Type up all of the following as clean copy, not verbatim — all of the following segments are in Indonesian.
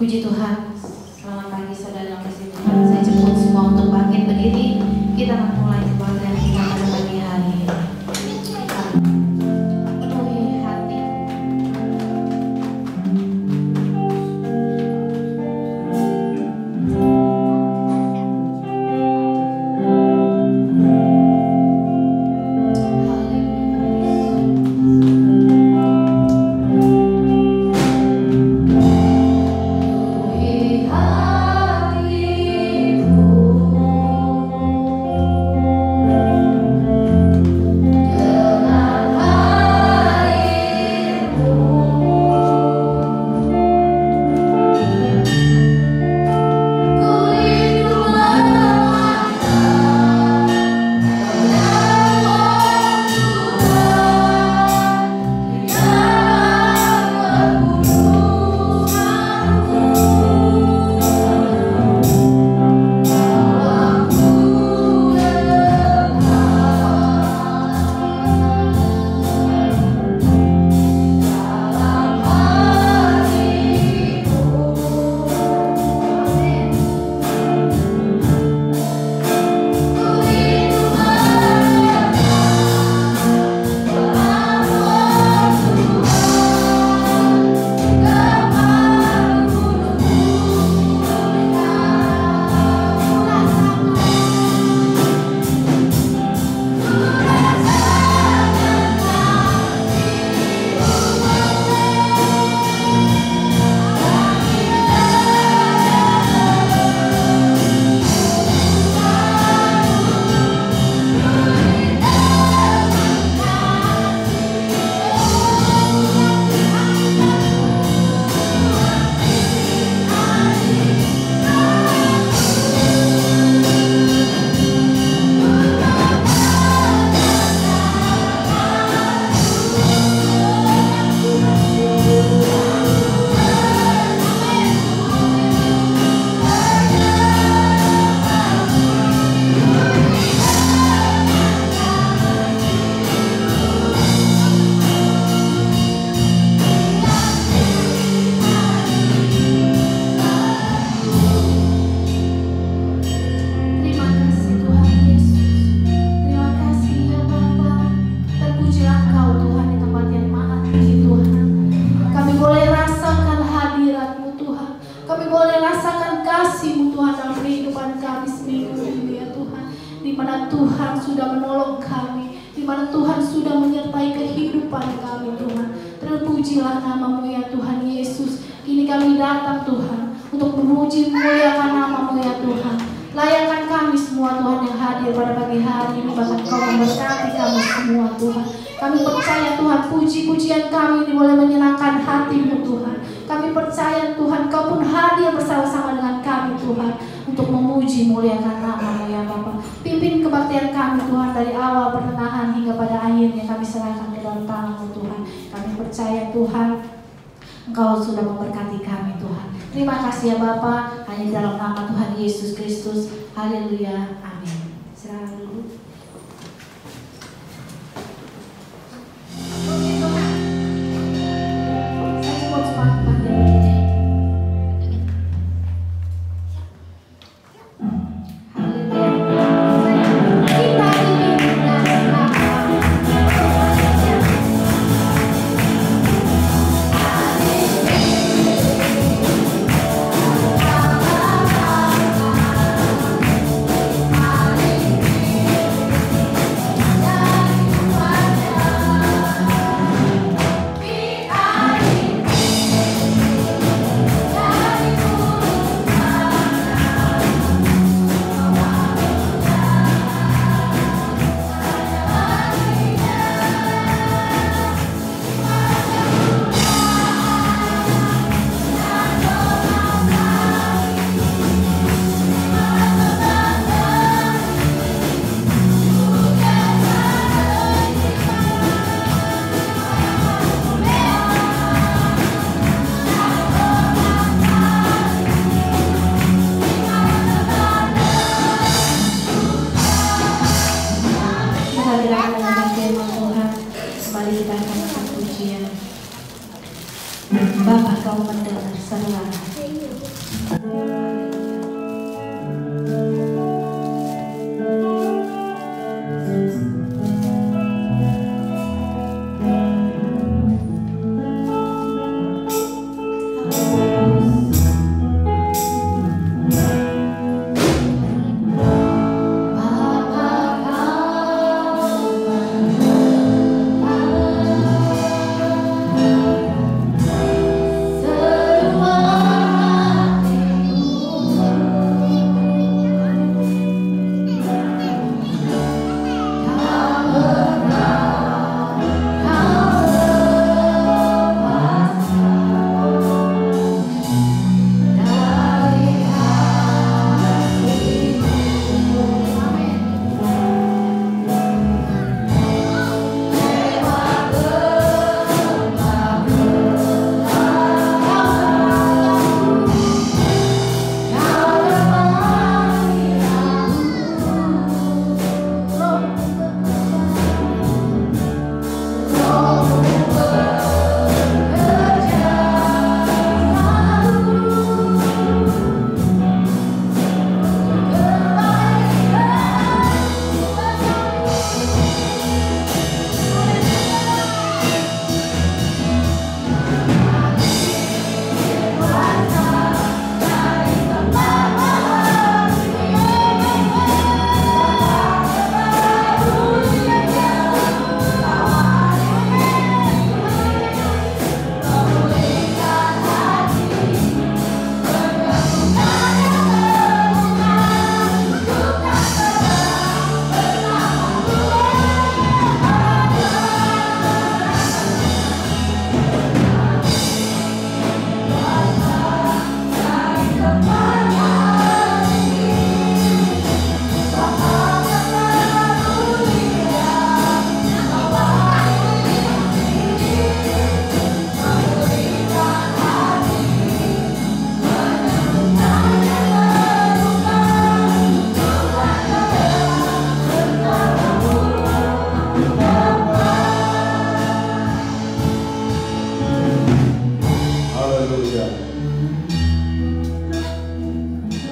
Puji Tuhan, selamat pagi saudara yang kasih Tuhan. Saya jemput semua untuk bangkit berdiri. Kita memulai ibadah kita pada pagi hari ini. Penuhi hati. Engkau sudah memberkati kami Tuhan. Terima kasih ya Bapa, hanya dalam nama Tuhan Yesus Kristus. Haleluya. Amin. Silakan dulu. Saya sebut semangat panggil. Bapa, kau mendengar seruan hati.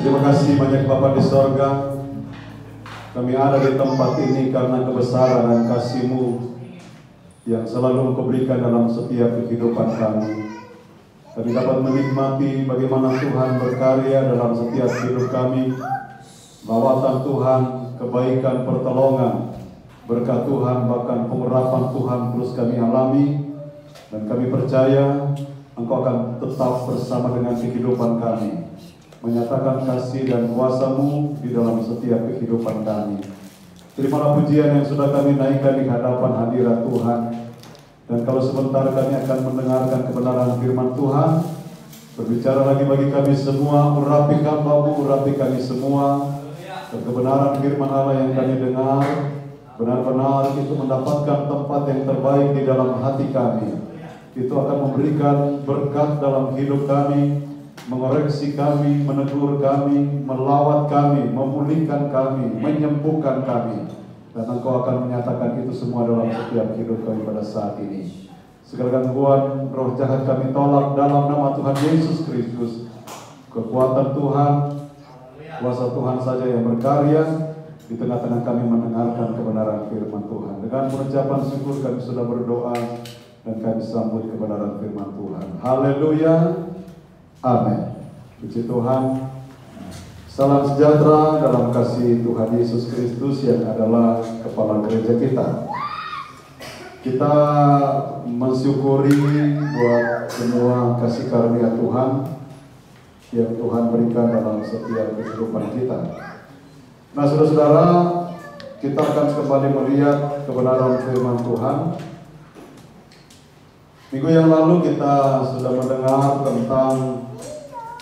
Terima kasih banyak Bapa di sorga. Kami ada di tempat ini karena kebesaran dan kasih-Mu yang selalu Engkau berikan dalam setiap kehidupan kami. Kami dapat menikmati bagaimana Tuhan berkarya dalam setiap hidup kami. Lawatan Tuhan, kebaikan, pertolongan, berkat Tuhan, bahkan pengurapan Tuhan terus kami alami. Dan kami percaya Engkau akan tetap bersama dengan kehidupan kami, menyatakan kasih dan kuasa-Mu di dalam setiap kehidupan kami. Terimalah pujian yang sudah kami naikkan di hadapan hadirat Tuhan. Dan kalau sebentar kami akan mendengarkan kebenaran firman Tuhan, berbicara lagi bagi kami semua, urapi hamba-Mu, urapi kami semua, dan kebenaran firman Allah yang kami dengar, benar-benar itu mendapatkan tempat yang terbaik di dalam hati kami. Itu akan memberikan berkat dalam hidup kami, mengoreksi kami, menegur kami, melawat kami, memulihkan kami, menyembuhkan kami. Dan Engkau akan menyatakan itu semua dalam setiap hidup kami pada saat ini. Segala gangguan roh jahat kami tolak dalam nama Tuhan Yesus Kristus. Kekuatan Tuhan, kuasa Tuhan saja yang berkarya di tengah-tengah kami mendengarkan kebenaran firman Tuhan. Dengan pengucapan syukur kami sudah berdoa dan kami sambut kebenaran firman Tuhan. Haleluya. Amin. Puji Tuhan. Salam sejahtera dalam kasih Tuhan Yesus Kristus yang adalah kepala gereja kita. Kita mensyukuri buat semua kasih karunia Tuhan yang Tuhan berikan dalam setiap kehidupan kita. Nah, saudara-saudara, kita akan kembali melihat kebenaran firman Tuhan. Minggu yang lalu kita sudah mendengar tentang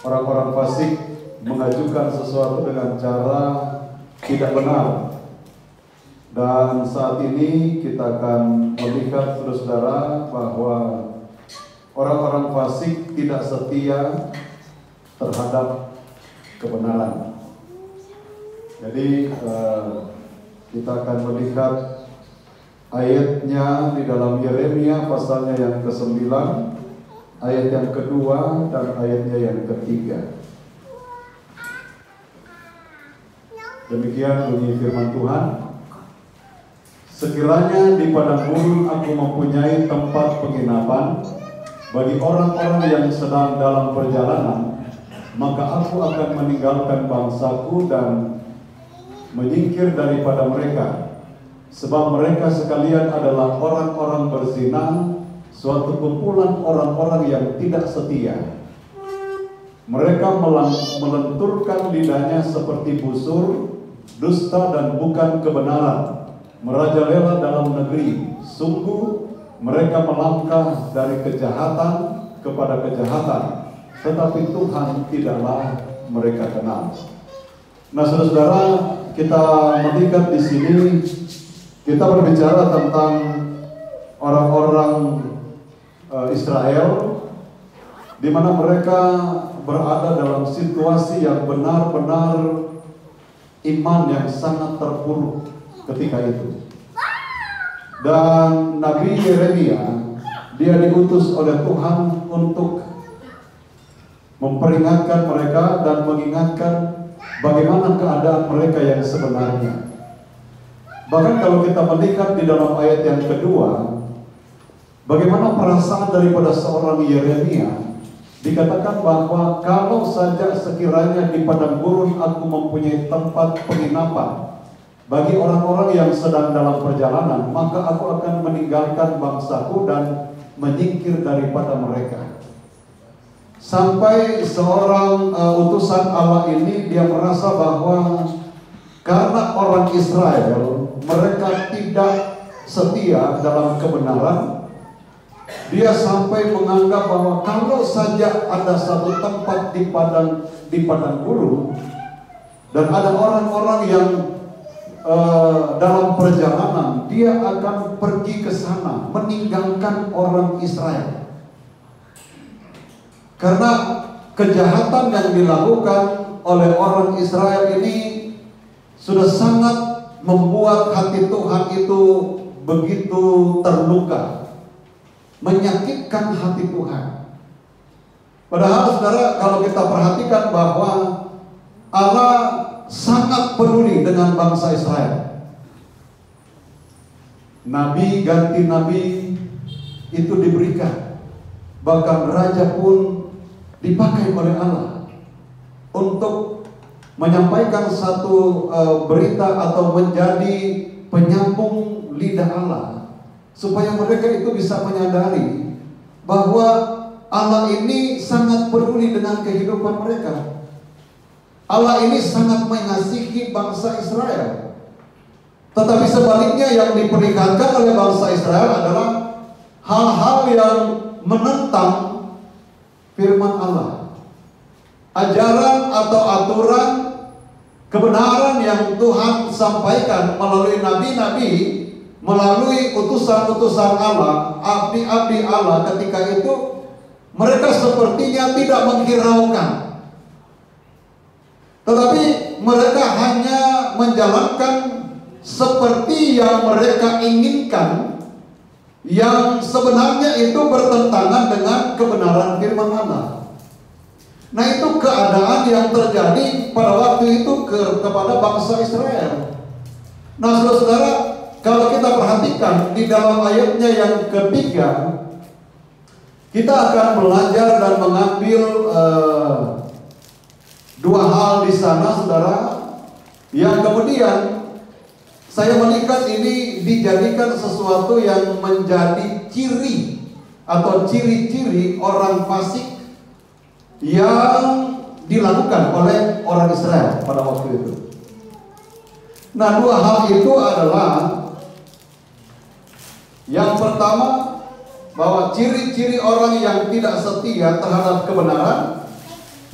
orang-orang fasik mengajukan sesuatu dengan cara tidak benar. Dan saat ini kita akan melihat, saudara-saudara, bahwa orang-orang fasik tidak setia terhadap kebenaran. Jadi kita akan melihat ayatnya di dalam Yeremia pasalnya yang ke-9 ayat yang kedua dan ayatnya yang ketiga. Demikian bunyi firman Tuhan. Sekiranya di padang gurun aku mempunyai tempat penginapan bagi orang-orang yang sedang dalam perjalanan, maka aku akan meninggalkan bangsaku dan menyingkir daripada mereka, sebab mereka sekalian adalah orang-orang berzina, suatu kumpulan orang-orang yang tidak setia. Mereka melenturkan lidahnya seperti busur, dusta dan bukan kebenaran, merajalela dalam negeri. Sungguh mereka melangkah dari kejahatan kepada kejahatan, tetapi Tuhan tidaklah mereka kenal. Nah, saudara-saudara, kita melihat di sini, kita berbicara tentang orang-orang Israel, di mana mereka berada dalam situasi yang benar-benar iman yang sangat terpuruk ketika itu. Dan Nabi Yeremia, dia diutus oleh Tuhan untuk memperingatkan mereka dan mengingatkan bagaimana keadaan mereka yang sebenarnya. Bahkan kalau kita melihat di dalam ayat yang kedua, bagaimana perasaan daripada seorang Yeremia, dikatakan bahwa kalau saja sekiranya di padang gurun aku mempunyai tempat penginapan bagi orang-orang yang sedang dalam perjalanan, maka aku akan meninggalkan bangsaku dan menyingkir daripada mereka. Sampai seorang utusan Allah ini, dia merasa bahwa karena orang Israel mereka tidak setia dalam kebenaran, dia sampai menganggap bahwa kalau saja ada satu tempat di padang gurun dan ada orang-orang yang dalam perjalanan, dia akan pergi ke sana meninggalkan orang Israel. Karena kejahatan yang dilakukan oleh orang Israel ini sudah sangat membuat hati Tuhan itu begitu terluka, menyakitkan hati Tuhan. Padahal saudara, kalau kita perhatikan bahwa Allah sangat peduli dengan bangsa Israel. Nabi ganti nabi itu diberikan, bahkan raja pun dipakai oleh Allah untuk menyampaikan satu berita atau menjadi penyambung lidah Allah, supaya mereka itu bisa menyadari bahwa Allah ini sangat peduli dengan kehidupan mereka. Allah ini sangat mengasihi bangsa Israel. Tetapi sebaliknya yang diperingatkan oleh bangsa Israel adalah hal-hal yang menentang firman Allah, ajaran atau aturan kebenaran yang Tuhan sampaikan melalui nabi-nabi, melalui utusan-utusan Allah, abdi-abdi Allah. Ketika itu mereka sepertinya tidak menghiraukan, tetapi mereka hanya menjalankan seperti yang mereka inginkan, yang sebenarnya itu bertentangan dengan kebenaran firman Allah. Nah, itu keadaan yang terjadi pada waktu itu kepada bangsa Israel. Nah, saudara-saudara, kalau kita perhatikan di dalam ayatnya yang ketiga, kita akan belajar dan mengambil dua hal di sana, saudara, yang kemudian saya melihat ini dijadikan sesuatu yang menjadi ciri atau ciri-ciri orang fasik yang dilakukan oleh orang Israel pada waktu itu. Nah, dua hal itu adalah, yang pertama, bahwa ciri-ciri orang yang tidak setia terhadap kebenaran.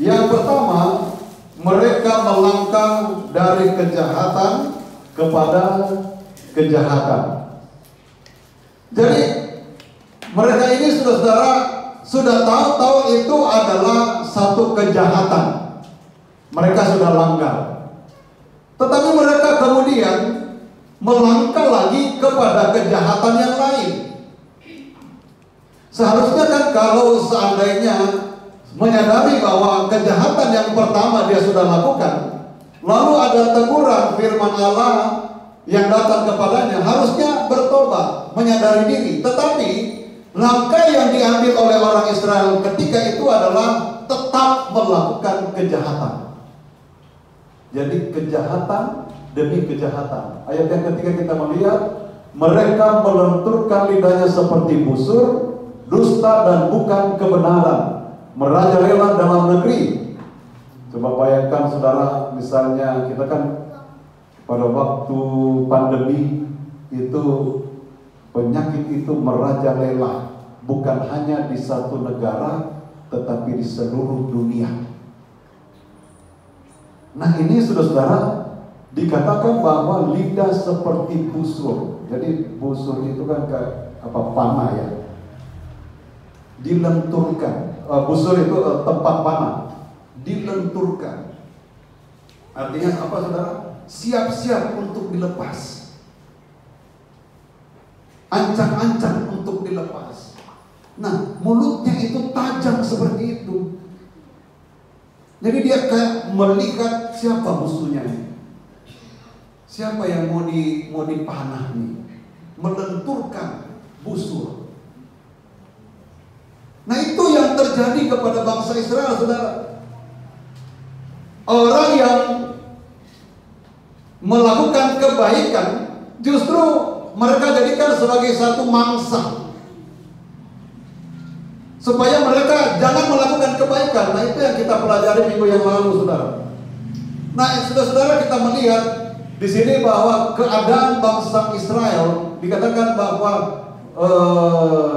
Yang pertama, mereka melangkah dari kejahatan kepada kejahatan. Jadi mereka ini saudara sudah tahu itu adalah satu kejahatan. Mereka sudah langgar. Tetapi mereka kemudian melangkah lagi kepada kejahatan yang lain. Seharusnya kan kalau seandainya menyadari bahwa kejahatan yang pertama dia sudah lakukan, lalu ada teguran firman Allah yang datang kepadanya, harusnya bertobat, menyadari diri. Tetapi langkah yang diambil oleh orang Israel ketika itu adalah tetap melakukan kejahatan. Jadi kejahatan demi kejahatan. Ayat yang ketiga kita melihat, mereka melenturkan lidahnya seperti busur, dusta dan bukan kebenaran, merajalela dalam negeri. Coba bayangkan saudara, misalnya kita kan pada waktu pandemi itu penyakit itu merajalela, bukan hanya di satu negara tetapi di seluruh dunia. Nah ini saudara-saudara dikatakan bahwa lidah seperti busur. Jadi busur itu kan kayak panah ya, dilenturkan. Busur itu tempat panah, dilenturkan. Artinya apa saudara? Siap-siap untuk dilepas, ancang-ancang untuk dilepas. Nah mulutnya itu tajam seperti itu. Jadi dia kayak melihat siapa musuhnya ini, siapa yang mau dipanah nih, melenturkan busur. Nah itu yang terjadi kepada bangsa Israel, saudara. Orang yang melakukan kebaikan justru mereka jadikan sebagai satu mangsa, supaya mereka jangan melakukan kebaikan. Nah itu yang kita pelajari minggu yang lalu, saudara. Nah saudara-saudara, kita melihat di sini bahwa keadaan bangsa Israel dikatakan bahwa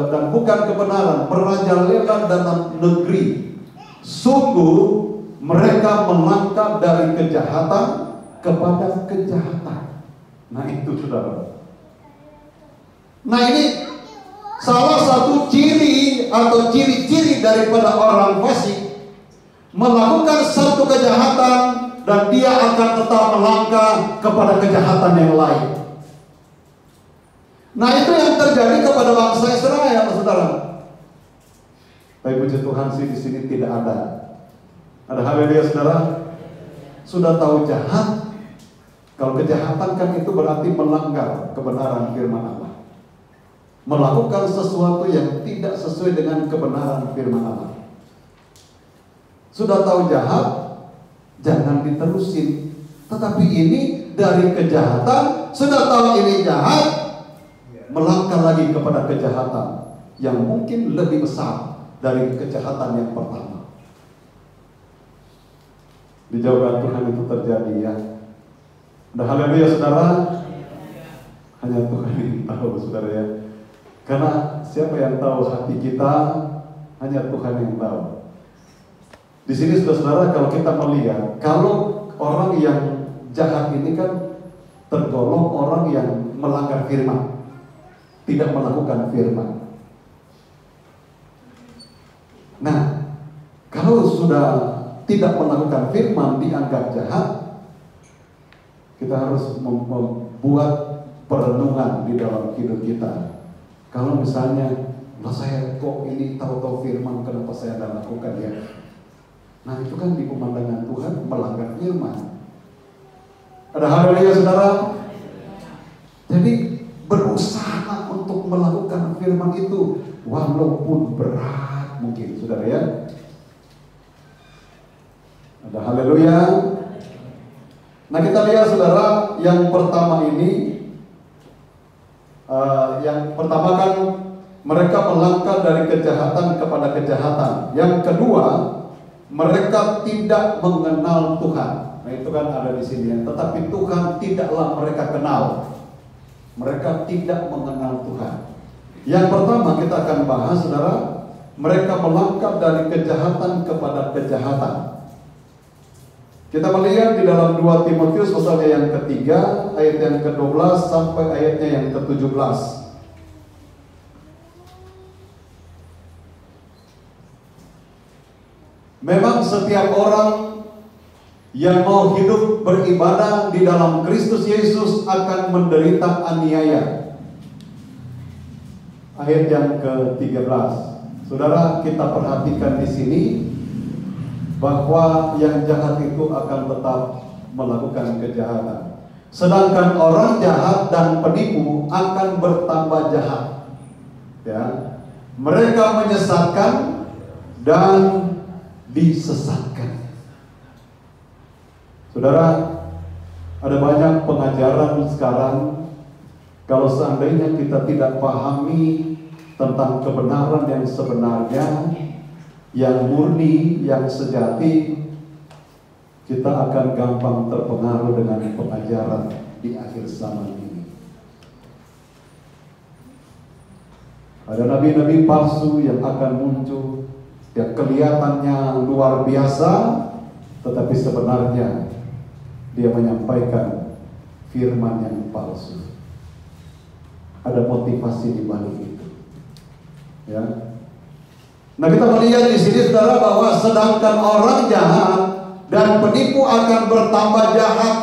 dan bukan kebenaran, merajalela dalam negeri. Sungguh mereka melangkah dari kejahatan kepada kejahatan. Nah itu saudara. Nah ini salah satu ciri atau ciri-ciri daripada orang fasik, melakukan satu kejahatan dan dia akan tetap melangkah kepada kejahatan yang lain. Nah itu yang terjadi kepada bangsa Israel, saudara. Tapi puji Tuhan sih di sini tidak ada. Ada haleluya, saudara. Sudah tahu jahat. Kalau kejahatan kan itu berarti melanggar kebenaran firman Allah, melakukan sesuatu yang tidak sesuai dengan kebenaran firman Allah. Sudah tahu jahat, jangan diterusin. Tetapi ini dari kejahatan, sudah tahu ini jahat, melangkah lagi kepada kejahatan yang mungkin lebih besar dari kejahatan yang pertama. Dijauhkan Tuhan itu terjadi ya. Nah haleluya saudara. Hanya Tuhan yang tahu saudara ya. Karena siapa yang tahu hati kita? Hanya Tuhan yang tahu. Di sini saudara, kalau kita melihat, kalau orang yang jahat ini kan tergolong orang yang melanggar firman, tidak melakukan firman. Nah, kalau sudah tidak melakukan firman dianggap jahat, kita harus membuat perenungan di dalam hidup kita. Kalau misalnya, saya kok ini tahu-tahu firman, kenapa saya tidak lakukan ya? Nah itu kan di pemandangan Tuhan melanggar firman. Ada haleluya saudara. Jadi berusaha untuk melakukan firman itu walaupun berat mungkin, saudara ya. Ada haleluya. Nah kita lihat saudara, yang pertama ini, yang pertama kan mereka melangkah dari kejahatan kepada kejahatan. Yang kedua, mereka tidak mengenal Tuhan. Nah itu kan ada di sini. Tetapi Tuhan tidaklah mereka kenal. Mereka tidak mengenal Tuhan. Yang pertama kita akan bahas saudara, mereka melangkah dari kejahatan kepada kejahatan. Kita melihat di dalam 2 Timotius pasalnya yang ketiga, ayat yang ke-12 sampai ayatnya yang ke-17. Memang setiap orang yang mau hidup beribadah di dalam Kristus Yesus akan menderita aniaya. ayat yang ke-13. Saudara, kita perhatikan di sini bahwa yang jahat itu akan tetap melakukan kejahatan. Sedangkan orang jahat dan penipu akan bertambah jahat. Ya. Mereka menyesatkan dan disesatkan. Saudara, ada banyak pengajaran sekarang. Kalau seandainya kita tidak pahami tentang kebenaran yang sebenarnya, yang murni, yang sejati, kita akan gampang terpengaruh dengan pengajaran di akhir zaman ini. Ada nabi-nabi palsu yang akan muncul, yang kelihatannya luar biasa, tetapi sebenarnya dia menyampaikan firman yang palsu. Ada motivasi di balik itu. Ya. Nah, kita melihat di sini saudara bahwa sedangkan orang jahat dan penipu akan bertambah jahat.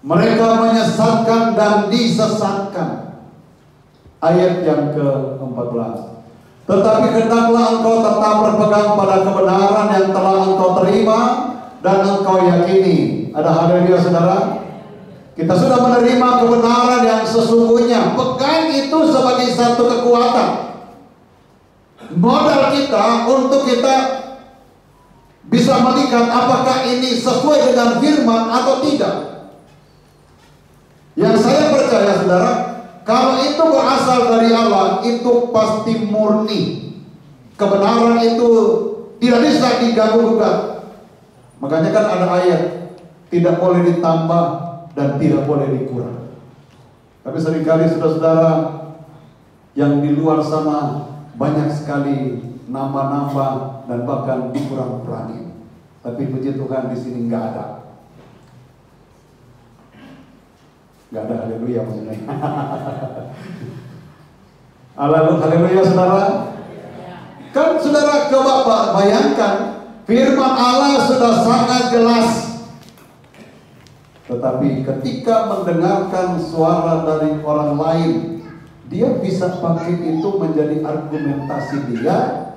Mereka menyesatkan dan disesatkan. Ayat yang ke-14. Tetapi hendaklah engkau tetap berpegang pada kebenaran yang telah engkau terima dan engkau yakini. Ada haleluya saudara. Kita sudah menerima kebenaran yang sesungguhnya. Pegang itu sebagai satu kekuatan. Modal kita untuk kita bisa melihat apakah ini sesuai dengan firman atau tidak. Yang saya percaya saudara, kalau itu berasal dari Allah, itu pasti murni. Kebenaran itu tidak bisa diganggu-gugat. Makanya kan ada ayat, tidak boleh ditambah dan tidak boleh dikurang. Tapi seringkali saudara-saudara yang di luar sana banyak sekali nambah-nambah dan bahkan dikurang-kurangin. Tapi puji Tuhan di sini nggak ada. Nggak ada haleluya maksudnya. Haleluya saudara. Kan saudara coba bayangkan, firman Allah sudah sangat jelas. Tetapi ketika mendengarkan suara dari orang lain, dia bisa pakai itu menjadi argumentasi dia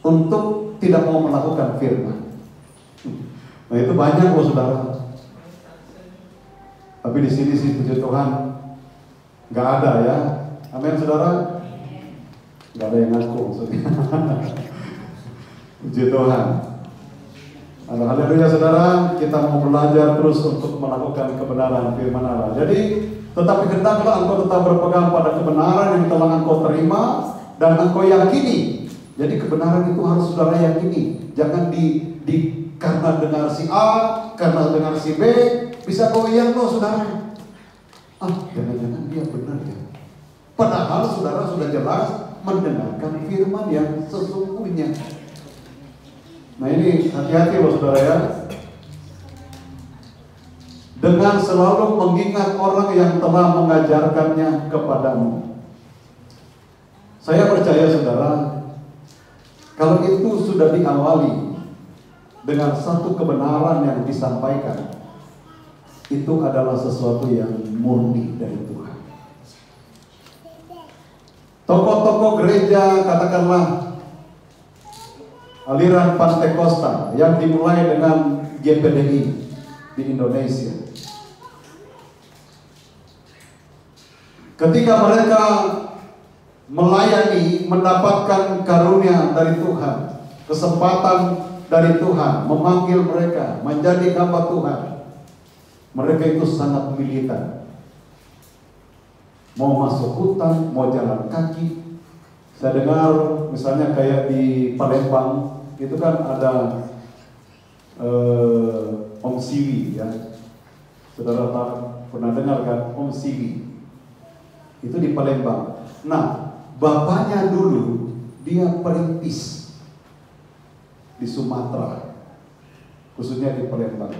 untuk tidak mau melakukan firman. Nah itu banyak loh saudara. Tapi di sini sih puji Tuhan nggak ada ya. Amin saudara. Nggak ada yang ngaku maksudnya. Puji Tuhan. Haleluya saudara, kita mau belajar terus untuk melakukan kebenaran firman Allah. Jadi, tetapi hendaklah engkau tetap berpegang pada kebenaran yang telah engkau terima dan engkau yakini. Jadi kebenaran itu harus saudara yakini. Jangan karena dengar si A, karena dengar si B, bisa goyang loh saudara. Jangan-jangan dia benar ya. Padahal saudara sudah jelas mendengarkan firman yang sesungguhnya. Nah ini hati-hati loh saudara ya. Dengan selalu mengingat orang yang telah mengajarkannya kepadamu. Saya percaya saudara, kalau itu sudah diawali dengan satu kebenaran yang disampaikan, itu adalah sesuatu yang murni dari Tuhan. Tokoh-tokoh gereja, katakanlah aliran Pantekosta yang dimulai dengan GPDI di Indonesia. Ketika mereka melayani, mendapatkan karunia dari Tuhan, kesempatan dari Tuhan, memanggil mereka menjadi hamba Tuhan, mereka itu sangat militan. Mau masuk hutan, mau jalan kaki. Saya dengar misalnya kayak di Palembang itu kan ada Om Siwi ya. Saudara pernah dengar kan Om Siwi? Itu di Palembang. Nah, bapaknya dulu dia perintis di Sumatera, khususnya di Palembang.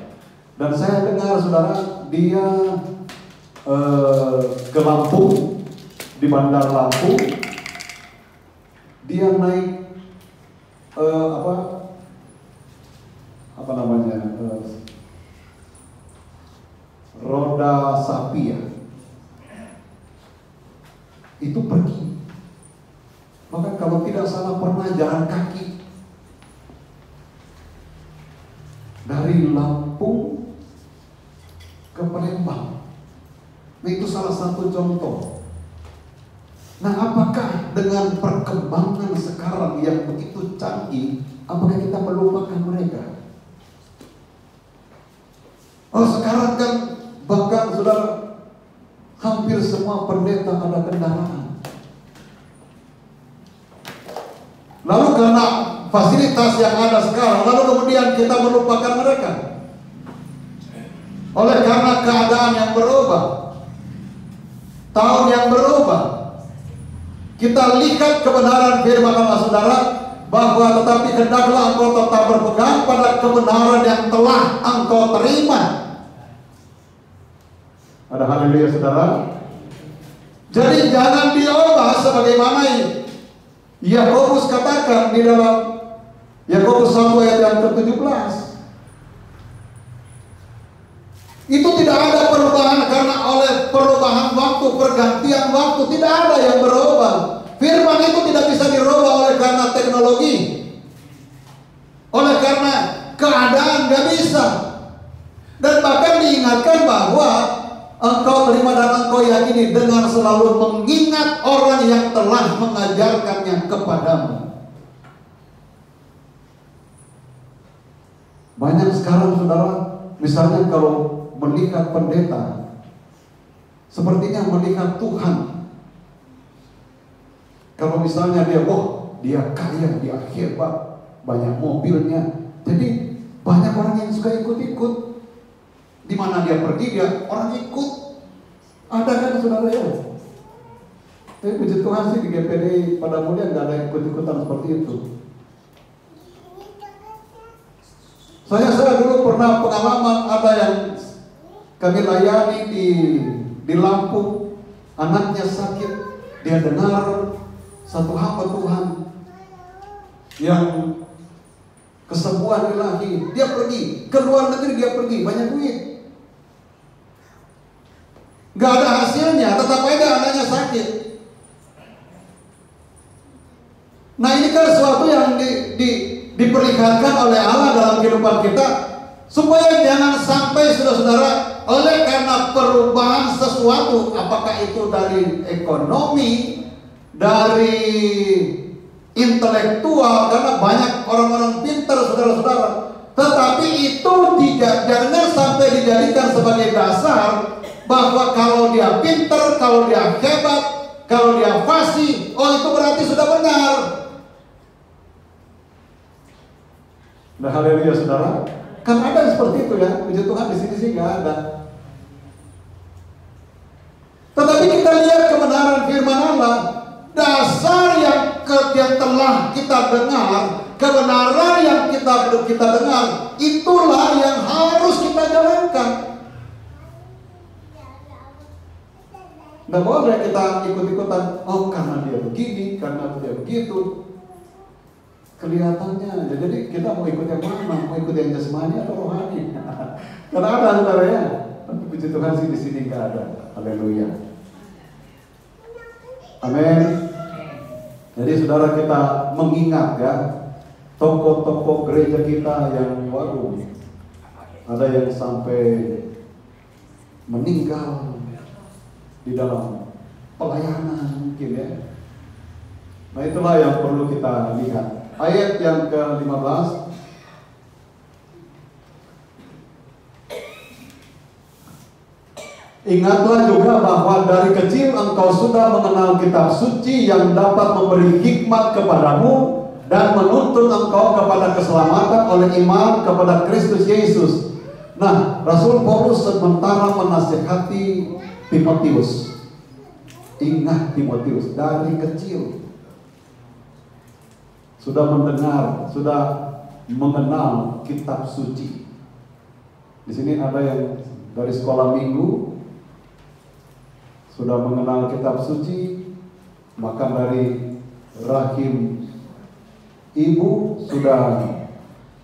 Dan saya dengar saudara dia ke Lampung, di Bandar Lampung, dia naik apa namanya roda sapi ya, itu pergi tidak salah pernah jalan kaki dari Lampung ke Palembang. Nah, itu salah satu contoh. Nah, apakah dengan perkembangan sekarang yang begitu canggih, apakah kita melupakan mereka? Oh, sekarang kan bahkan saudara, hampir semua pendeta ada kendaraan. Lalu karena fasilitas yang ada sekarang, lalu kemudian kita melupakan mereka. Oleh karena keadaan yang berubah, tahun yang berubah, kita lihat kebenaran firman Allah saudara, bahwa tetapi hendaklah engkau tetap berpegang pada kebenaran yang telah engkau terima. Ada haleluya saudara. Jadi jangan diubah sebagaimana Yakobus katakan di dalam Yakobus 1 ayat yang ke-17. Itu tidak ada perubahan karena oleh perubahan waktu, pergantian waktu, tidak ada yang berubah. Firman itu tidak bisa dirubah oleh karena teknologi, oleh karena keadaan, nggak bisa. Dan bahkan diingatkan bahwa engkau terima dan engkau yakini dengan selalu mengingat orang yang telah mengajarkannya kepadamu. Banyak sekarang saudara, misalnya kalau melihat pendeta, sepertinya melihat Tuhan. Kalau misalnya dia, dia kaya, dia hebat, banyak mobilnya, jadi banyak orang yang suka ikut-ikut. Di mana dia pergi, dia orang ikut. Ada kan saudara ya? Tapi puji Tuhan sih di GPD pada mulia nggak ada ikut-ikutan seperti itu. Saya dulu pernah pengalaman ada yang kami layani di Lampung, anaknya sakit, dia dengar satu hamba Tuhan yang kesembuhan ilahi, dia pergi ke luar negeri, dia pergi banyak duit, nggak ada hasilnya, tetap aja anaknya sakit. Nah, ini kan sesuatu yang diperlihatkan oleh Allah dalam kehidupan kita, supaya jangan sampai saudara-saudara oleh karena perubahan sesuatu, apakah itu dari ekonomi, dari intelektual, karena banyak orang-orang pintar saudara-saudara, tetapi itu jangan sampai dijadikan sebagai dasar bahwa kalau dia pintar, kalau dia hebat, kalau dia fasih, oh itu berarti sudah benar. Nah, haleluya saudara. Kan ada seperti itu ya, puji Tuhan di sini sih nggak ada. Tetapi kita lihat kebenaran firman Allah, dasar yang telah kita dengar, kebenaran yang kita dengar, itulah yang harus kita jalankan. Nggak boleh kita ikut-ikutan, oh karena dia begini, karena dia begitu. Kelihatannya, jadi kita mau ikut yang mana? Mau ikut yang jasmani atau rohani? Karena ada saudara ya. Tapi puji Tuhan sih di sini nggak ada. Haleluya. Amin. Jadi saudara, kita mengingat ya tokoh-tokoh gereja kita yang waduh, ada yang sampai meninggal di dalam pelayanan mungkin ya. Nah, itulah yang perlu kita lihat. Ayat yang ke-15. Ingatlah juga bahwa dari kecil engkau sudah mengenal kitab suci yang dapat memberi hikmat kepadamu dan menuntun engkau kepada keselamatan oleh iman kepada Kristus Yesus. Nah, Rasul Paulus sementara menasihati Timotius. Ingat Timotius, dari kecil sudah mendengar, sudah mengenal kitab suci. Di sini ada yang dari sekolah minggu sudah mengenal kitab suci, bahkan dari rahim ibu sudah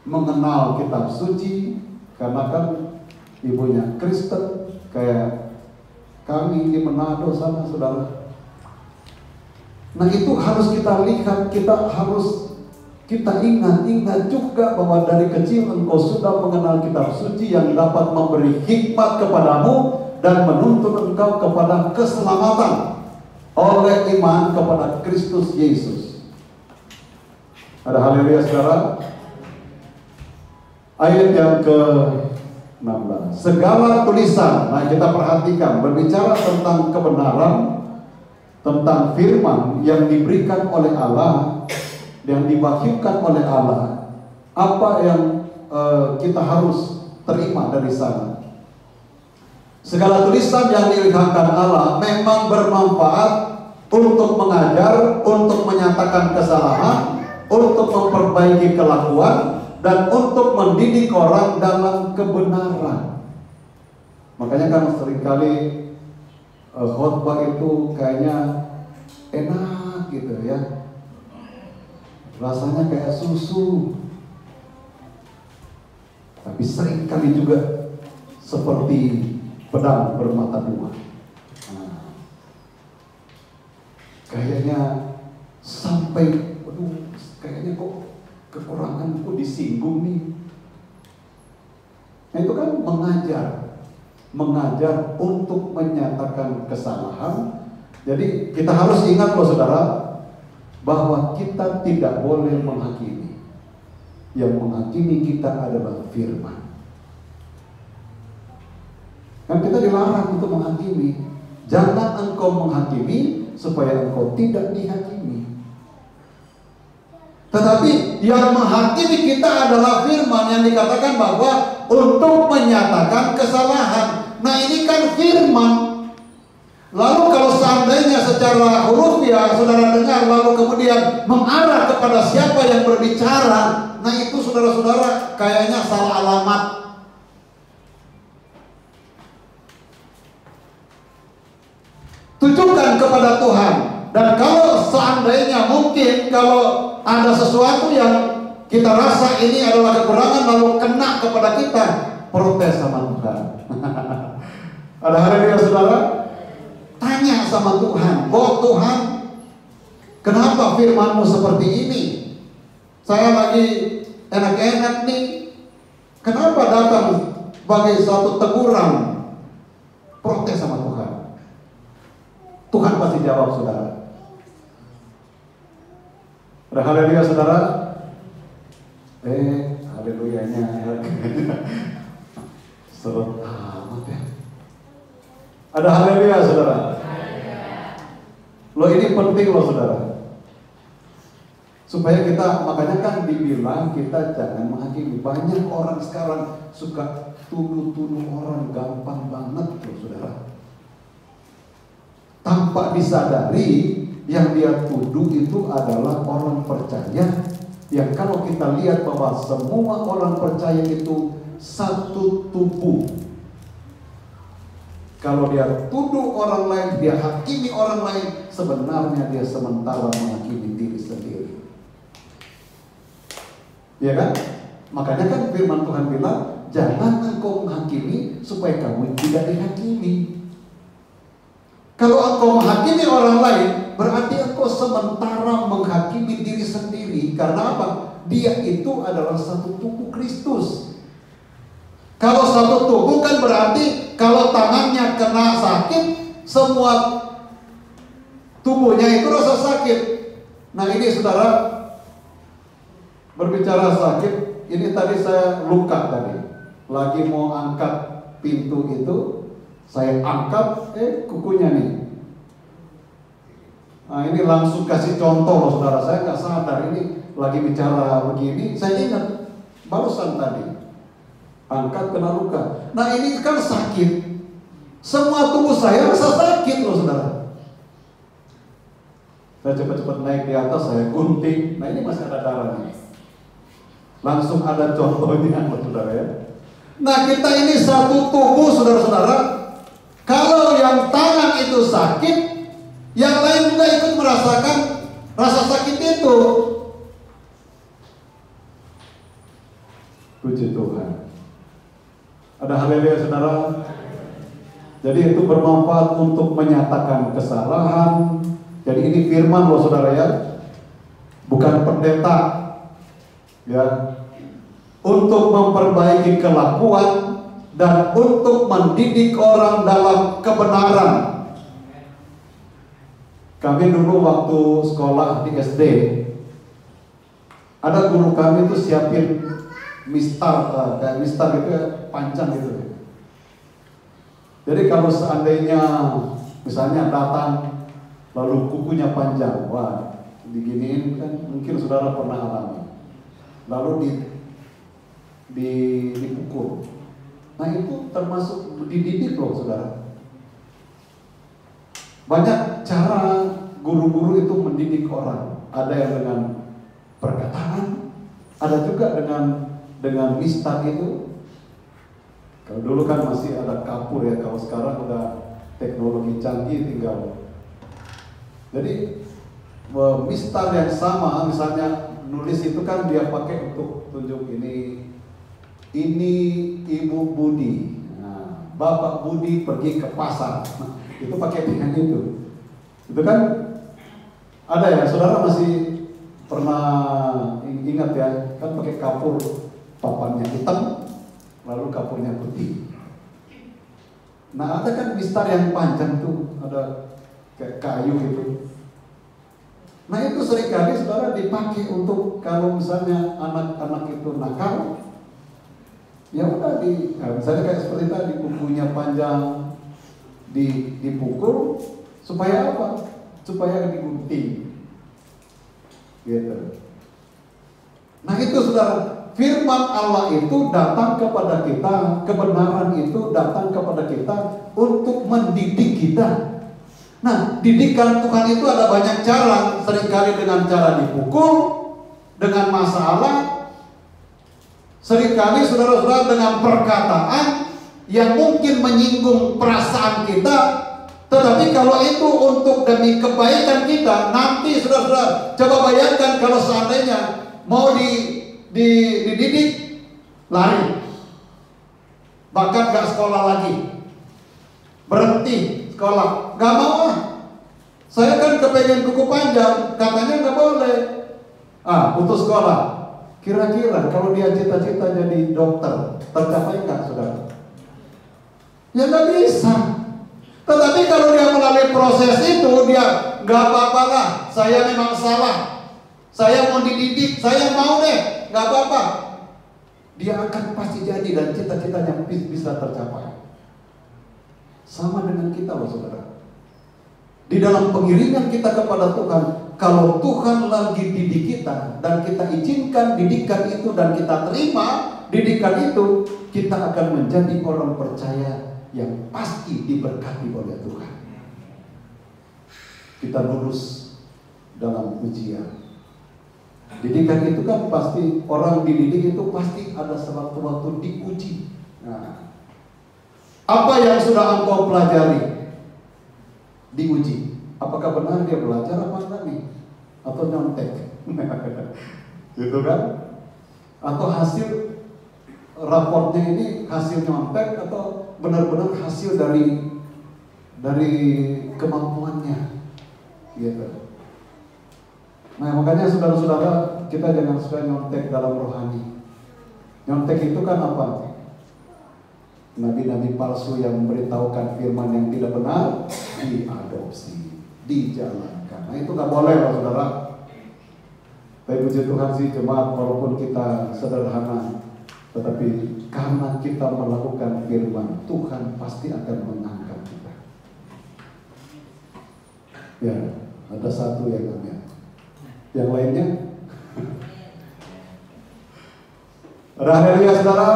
mengenal kitab suci, karena kan ibunya Kristen kayak kami di Manado sana saudara. Nah itu harus kita lihat, kita ingat juga bahwa dari kecil engkau sudah mengenal kitab suci yang dapat memberi hikmat kepadamu dan menuntun engkau kepada keselamatan oleh iman kepada Kristus Yesus. Ada haleluya saudara. Ayat yang ke-16. Segala tulisan, nah kita perhatikan, berbicara tentang kebenaran, tentang firman yang diberikan oleh Allah, yang diwahyukan oleh Allah. Apa yang kita harus terima dari sana? Segala tulisan yang dilihatkan Allah memang bermanfaat untuk mengajar, untuk menyatakan kesalahan, untuk memperbaiki kelakuan, dan untuk mendidik orang dalam kebenaran. Makanya kan seringkali khotbah itu kayaknya enak gitu ya, rasanya kayak susu, tapi seringkali juga seperti pedang bermata dua. Nah, kayaknya sampai, waduh, kayaknya kok kekuranganku disinggung nih. Nah, itu kan mengajar untuk menyatakan kesalahan. Jadi kita harus ingat loh saudara, bahwa kita tidak boleh menghakimi. Yang menghakimi kita adalah firman. Kan kita dilarang untuk menghakimi. Jangan engkau menghakimi supaya engkau tidak dihakimi. Tetapi yang menghakimi kita adalah firman yang dikatakan bahwa untuk menyatakan kesalahan. Nah ini kan firman. Lalu kalau seandainya secara hurufiah saudara dengar lalu kemudian mengarah kepada siapa yang berbicara, nah itu saudara-saudara kayaknya salah alamat. Tujukan kepada Tuhan. Dan kalau seandainya mungkin kalau ada sesuatu yang kita rasa ini adalah kekurangan lalu kena kepada kita, protes sama Tuhan. Ada haleluya saudara? Tanya sama Tuhan, oh Tuhan, kenapa firman-Mu seperti ini? Saya lagi enak-enak nih, kenapa datang sebagai suatu teguran? Protes sama Tuhan. Tuhan pasti jawab saudara. Ada haleluya saudara? Haleluyanya seret amat ya. Ada haleluya saudara? Loh ini penting loh saudara. Supaya kita, makanya kan dibilang kita jangan menghakimi. Banyak orang sekarang suka tuduh-tuduh orang gampang banget loh saudara. Tanpa disadari yang dia tuduh itu adalah orang percaya. Yang kalau kita lihat bahwa semua orang percaya itu satu tubuh. Kalau dia tuduh orang lain, dia hakimi orang lain, sebenarnya dia sementara menghakimi diri sendiri. Ya kan? Makanya kan firman Tuhan bilang, jangan engkau menghakimi supaya kamu tidak dihakimi. Kalau engkau menghakimi orang lain, berarti engkau sementara menghakimi diri sendiri. Karena apa? Dia itu adalah satu tubuh Kristus. Kalau satu tubuh kan berarti kalau tangannya kena sakit, semua tubuhnya itu rasa sakit. Nah ini saudara, berbicara sakit, ini tadi saya luka tadi. Lagi mau angkat pintu itu, saya angkat, kukunya nih. Nah ini langsung kasih contoh loh saudara, saya nggak sadar ini lagi bicara begini, saya ingat barusan tadi angkat kena luka. Nah ini kan sakit, semua tubuh saya rasa sakit loh saudara. Saya cepat-cepat naik di atas, saya gunting, nah ini masih ada darahnya. Langsung ada contohnya saudara ya. Nah kita ini satu tubuh saudara-saudara. Kalau yang tangan itu sakit, yang lain juga ikut merasakan rasa sakit itu. Puji Tuhan. Ada haleluya saudara. Jadi itu bermanfaat untuk menyatakan kesalahan, Jadi ini firman loh saudara ya, bukan pendeta ya, untuk memperbaiki kelakuan dan untuk mendidik orang dalam kebenaran. Kami dulu waktu sekolah di SD, ada guru kami itu siapin mistar, kayak mistar gitu ya, panjang gitu. Jadi kalau seandainya misalnya datang lalu kukunya panjang, wah diginiin kan, mungkin saudara pernah alami. Lalu dipukul. Nah itu termasuk dididik loh saudara. Banyak cara guru-guru itu mendidik orang. Ada yang dengan perkataan, ada juga dengan mistar itu. Kalau dulu kan masih ada kapur ya, kalau sekarang udah teknologi canggih tinggal. Jadi mistar yang sama, misalnya nulis itu kan dia pakai untuk tunjuk ini Ibu Budi, nah, Bapak Budi pergi ke pasar, itu pakai dengan itu kan ada ya, saudara masih pernah ingat ya, kan pakai kapur papannya hitam, lalu kapurnya putih. Nah ada kan mistar yang panjang tuh, ada kayak kayu gitu. Nah itu seringkali saudara dipakai untuk kalau misalnya anak-anak itu nakal, ya udah misalnya kayak seperti tadi, kukunya panjang, dipukul supaya apa? Supaya digunting, gitu. Nah itu saudara, firman Allah itu datang kepada kita, kebenaran itu datang kepada kita untuk mendidik kita. Nah, didikan Tuhan itu ada banyak cara, seringkali dengan cara dipukul, dengan masalah, seringkali saudara-saudara dengan perkataan yang mungkin menyinggung perasaan kita, tetapi kalau itu untuk demi kebaikan kita, nanti saudara-saudara coba bayangkan kalau seandainya mau dididik, lari, bahkan gak sekolah lagi, berhenti sekolah, gak mau saya kan kepengen kuku panjang, katanya gak boleh, putus sekolah. Kira-kira kalau dia cita-cita jadi dokter, tercapai nggak saudara? Ya nggak bisa. Tetapi kalau dia melalui proses itu, dia nggak apa-apa lah, saya memang salah, saya mau dididik, saya mau deh, nggak apa-apa. Dia akan pasti jadi dan cita-citanya bisa tercapai. Sama dengan kita loh saudara. Di dalam pengiringan kita kepada Tuhan, kalau Tuhan lagi didik kita dan kita izinkan didikan itu dan kita terima didikan itu, kita akan menjadi orang percaya yang pasti diberkati oleh Tuhan. Kita lulus dalam ujian. Didikan itu kan pasti, orang dididik itu pasti ada suatu waktu diuji. Nah, apa yang sudah engkau pelajari diuji. Apakah benar dia belajar apa enggak nih? Atau nyontek? Gitu kan? Atau hasil raportnya ini hasil nyontek atau benar-benar hasil dari kemampuannya, gitu. Nah makanya saudara-saudara, kita jangan suka nyontek dalam rohani. Nyontek itu kan apa? Nabi-nabi palsu yang memberitahukan firman yang tidak benar diadopsi, dijalankan. Nah itu nggak boleh loh saudara. Tapi puji Tuhan sih jemaat, walaupun kita sederhana, tetapi karena kita melakukan firman, Tuhan pasti akan mengangkat kita. Ya, ada satu yang namanya. Yang lainnya, ada haleluya saudara,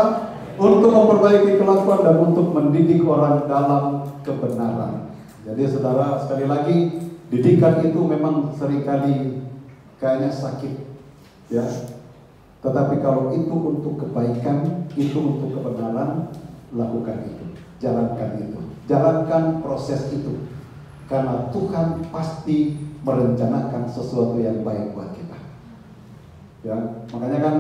untuk memperbaiki kelakuan dan untuk mendidik orang dalam kebenaran. Jadi saudara, sekali lagi, didikan itu memang seringkali kayaknya sakit, ya. Tetapi kalau itu untuk kebaikan, itu untuk kebenaran, lakukan itu, jalankan proses itu, karena Tuhan pasti merencanakan sesuatu yang baik buat kita. Ya, makanya kan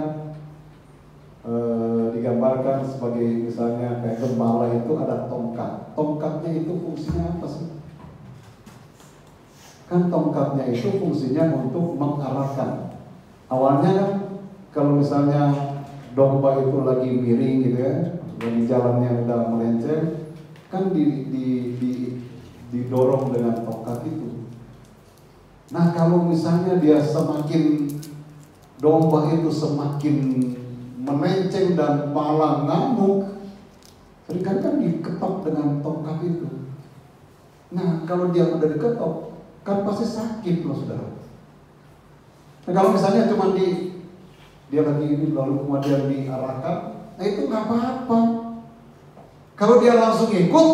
digambarkan sebagai misalnya kayak gembala itu ada tongkat. Tongkatnya itu fungsinya apa sih? Kan tongkatnya itu fungsinya untuk mengarahkan. Awalnya kan kalau misalnya domba itu lagi miring gitu ya, lagi jalannya udah melenceng, kan didorong dengan tongkat itu. Nah kalau misalnya dia semakin, domba itu semakin melenceng dan malah ngamuk, seringkali kan diketok dengan tongkat itu. Nah kalau dia udah diketok, kan pasti sakit loh saudara. Nah kalau misalnya cuma dia lagi ini lalu kemudian diarahkan, nah itu nggak apa-apa. Kalau dia langsung ikut,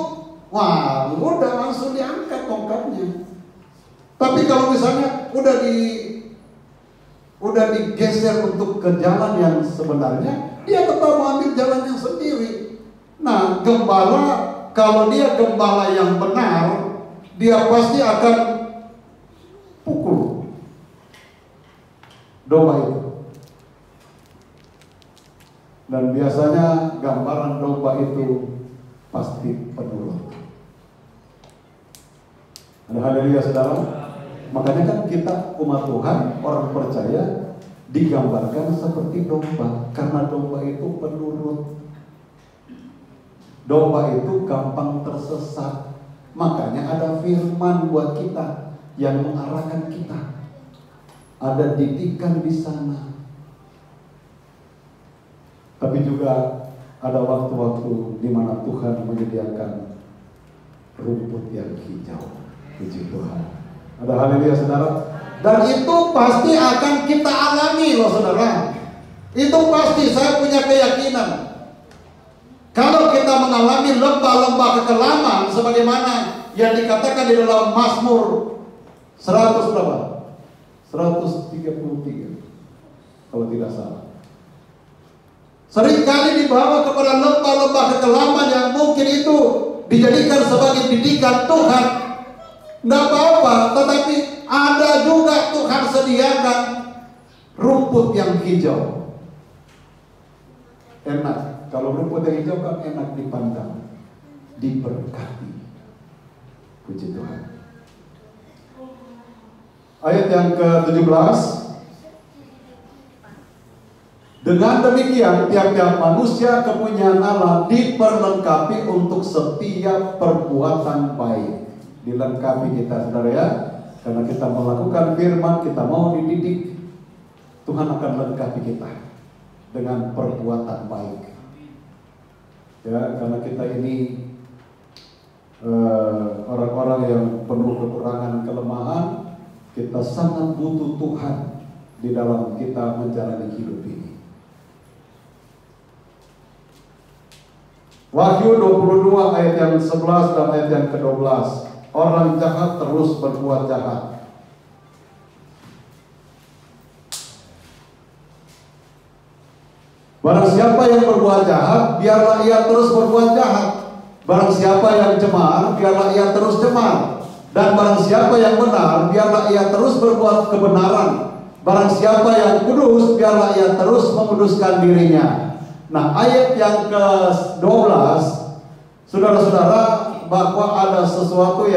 wah udah langsung diangkat tongkatnya. Tapi kalau misalnya udah digeser untuk ke jalan yang sebenarnya, dia tetap mengambil jalan yang sendiri. Nah gembala, kalau dia gembala yang benar, dia pasti akan pukul domba itu. Dan biasanya gambaran domba itu pasti penurut. Ada haleluya saudara. Makanya kan kita umat Tuhan, orang percaya, digambarkan seperti domba, karena domba itu penurut. Domba itu gampang tersesat. Makanya ada firman buat kita yang mengarahkan kita. Ada didikan di sana. Tapi juga ada waktu-waktu di mana Tuhan menyediakan rumput yang hijau. Puji Tuhan. Ada haleluya saudara. Dan itu pasti akan kita alami loh saudara. Itu pasti, saya punya keyakinan. Kalau kita mengalami lembah-lembah kekelaman sebagaimana yang dikatakan di dalam Mazmur 100 berapa? 133 kalau tidak salah. Seringkali dibawa kepada lembah-lembah kekelaman yang mungkin itu dijadikan sebagai didikan Tuhan. Tidak apa-apa, tetapi ada juga Tuhan sediakan rumput yang hijau. Enak, kalau rumput yang hijau kan enak dipandang, diberkati. Puji Tuhan. Ayat yang ke-17. Dengan demikian tiap-tiap manusia kepunyaan Allah diperlengkapi untuk setiap perbuatan baik. Dilengkapi kita saudara ya. Karena kita melakukan firman, kita mau dididik, Tuhan akan lengkapi kita dengan perbuatan baik. Ya, karena kita ini orang-orang yang penuh kekurangan, kelemahan, kita sangat butuh Tuhan di dalam kita menjalani hidup ini. Wahyu 22 ayat yang 11 dan ayat yang ke-12. Orang jahat terus berbuat jahat. Barang siapa yang berbuat jahat, biarlah ia terus berbuat jahat. Barang siapa yang cemar, biarlah ia terus cemar. Dan barang siapa yang benar, biarlah ia terus berbuat kebenaran. Barang siapa yang kudus, biarlah ia terus menguduskan dirinya. Nah, ayat yang ke-12, saudara-saudara, bahwa ada sesuatu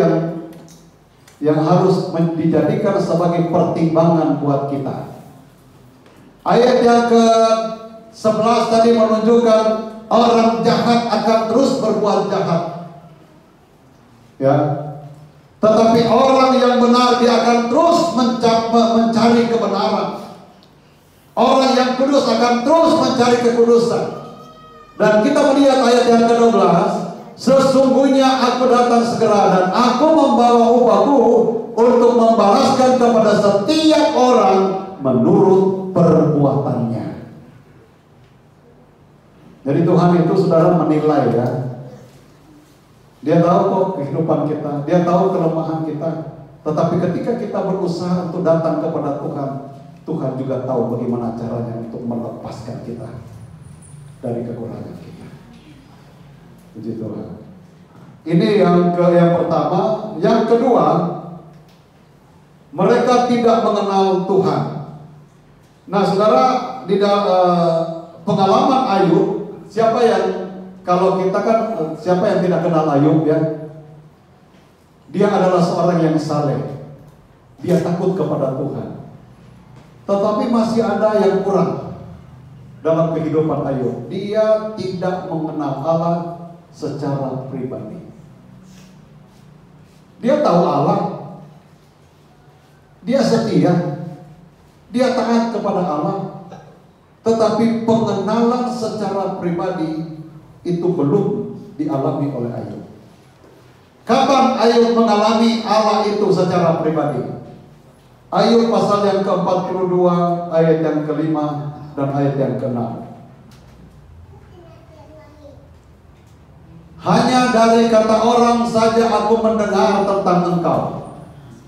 yang harus dijadikan sebagai pertimbangan buat kita. Ayat yang ke-11 tadi menunjukkan orang jahat akan terus berbuat jahat. Ya. Tetapi orang yang benar dia akan terus mencari kebenaran. Orang yang kudus akan terus mencari kekudusan. Dan kita melihat ayat yang ke-12, sesungguhnya aku datang segera dan aku membawa upahku untuk membalaskan kepada setiap orang menurut perbuatannya. Jadi Tuhan itu saudara menilai ya. Dia tahu kok kehidupan kita, dia tahu kelemahan kita. Tetapi ketika kita berusaha untuk datang kepada Tuhan, Tuhan juga tahu bagaimana caranya untuk melepaskan kita dari kekurangan kita. Puji Tuhan. Ini yang pertama. Yang kedua, mereka tidak mengenal Tuhan. Nah, saudara, di dalam pengalaman Ayub, siapa yang kalau kita kan siapa yang tidak kenal Ayub ya? Dia adalah seorang yang saleh. dia takut kepada Tuhan. Tetapi masih ada yang kurang dalam kehidupan Ayub. Dia tidak mengenal Allah secara pribadi. Dia tahu Allah, dia setia, dia taat kepada Allah, tetapi pengenalan secara pribadi itu belum dialami oleh Ayub. Kapan Ayub mengalami Allah itu secara pribadi? Ayub pasal yang ke-42, ayat yang ke-5 dan ayat yang ke-6. Hanya dari kata orang saja aku mendengar tentang engkau,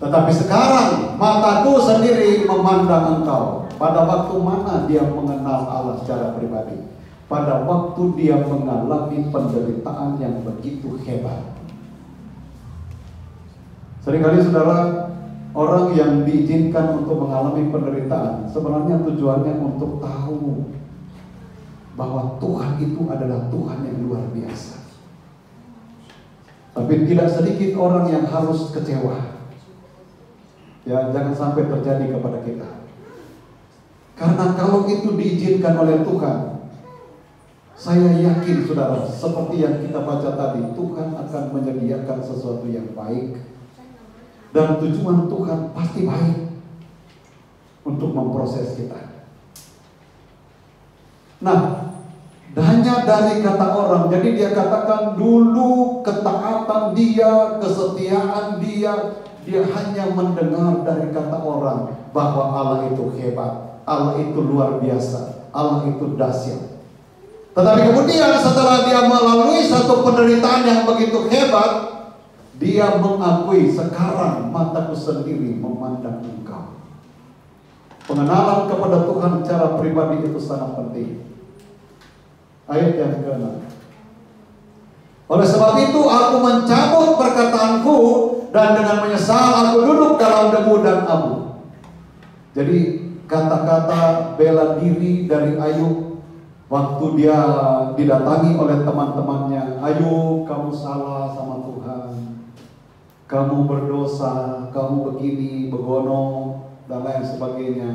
tetapi sekarang mataku sendiri memandang engkau. Pada waktu mana dia mengenal Allah secara pribadi? Pada waktu dia mengalami penderitaan yang begitu hebat. Seringkali saudara, orang yang diizinkan untuk mengalami penderitaan sebenarnya tujuannya untuk tahu bahwa Tuhan itu adalah Tuhan yang luar biasa. Tapi tidak sedikit orang yang harus kecewa. Ya, jangan sampai terjadi kepada kita. Karena kalau itu diizinkan oleh Tuhan, saya yakin saudara, seperti yang kita baca tadi, Tuhan akan menyediakan sesuatu yang baik. Dan tujuan Tuhan pasti baik untuk memproses kita. Nah, hanya dari kata orang. Jadi dia katakan dulu ketaatan dia, kesetiaan dia, dia hanya mendengar dari kata orang bahwa Allah itu hebat, Allah itu luar biasa, Allah itu dahsyat. Tetapi kemudian setelah dia melalui satu penderitaan yang begitu hebat, dia mengakui, sekarang mataku sendiri memandang engkau. Pengenalan kepada Tuhan secara pribadi itu sangat penting. Ayat yang ke-6. Oleh sebab itu aku mencabut perkataanku, dan dengan menyesal aku duduk dalam debu dan abu. Jadi kata-kata bela diri dari Ayub waktu dia didatangi oleh teman-temannya. Ayub, kamu salah sama Tuhan, kamu berdosa, kamu begini, begono, dan lain sebagainya.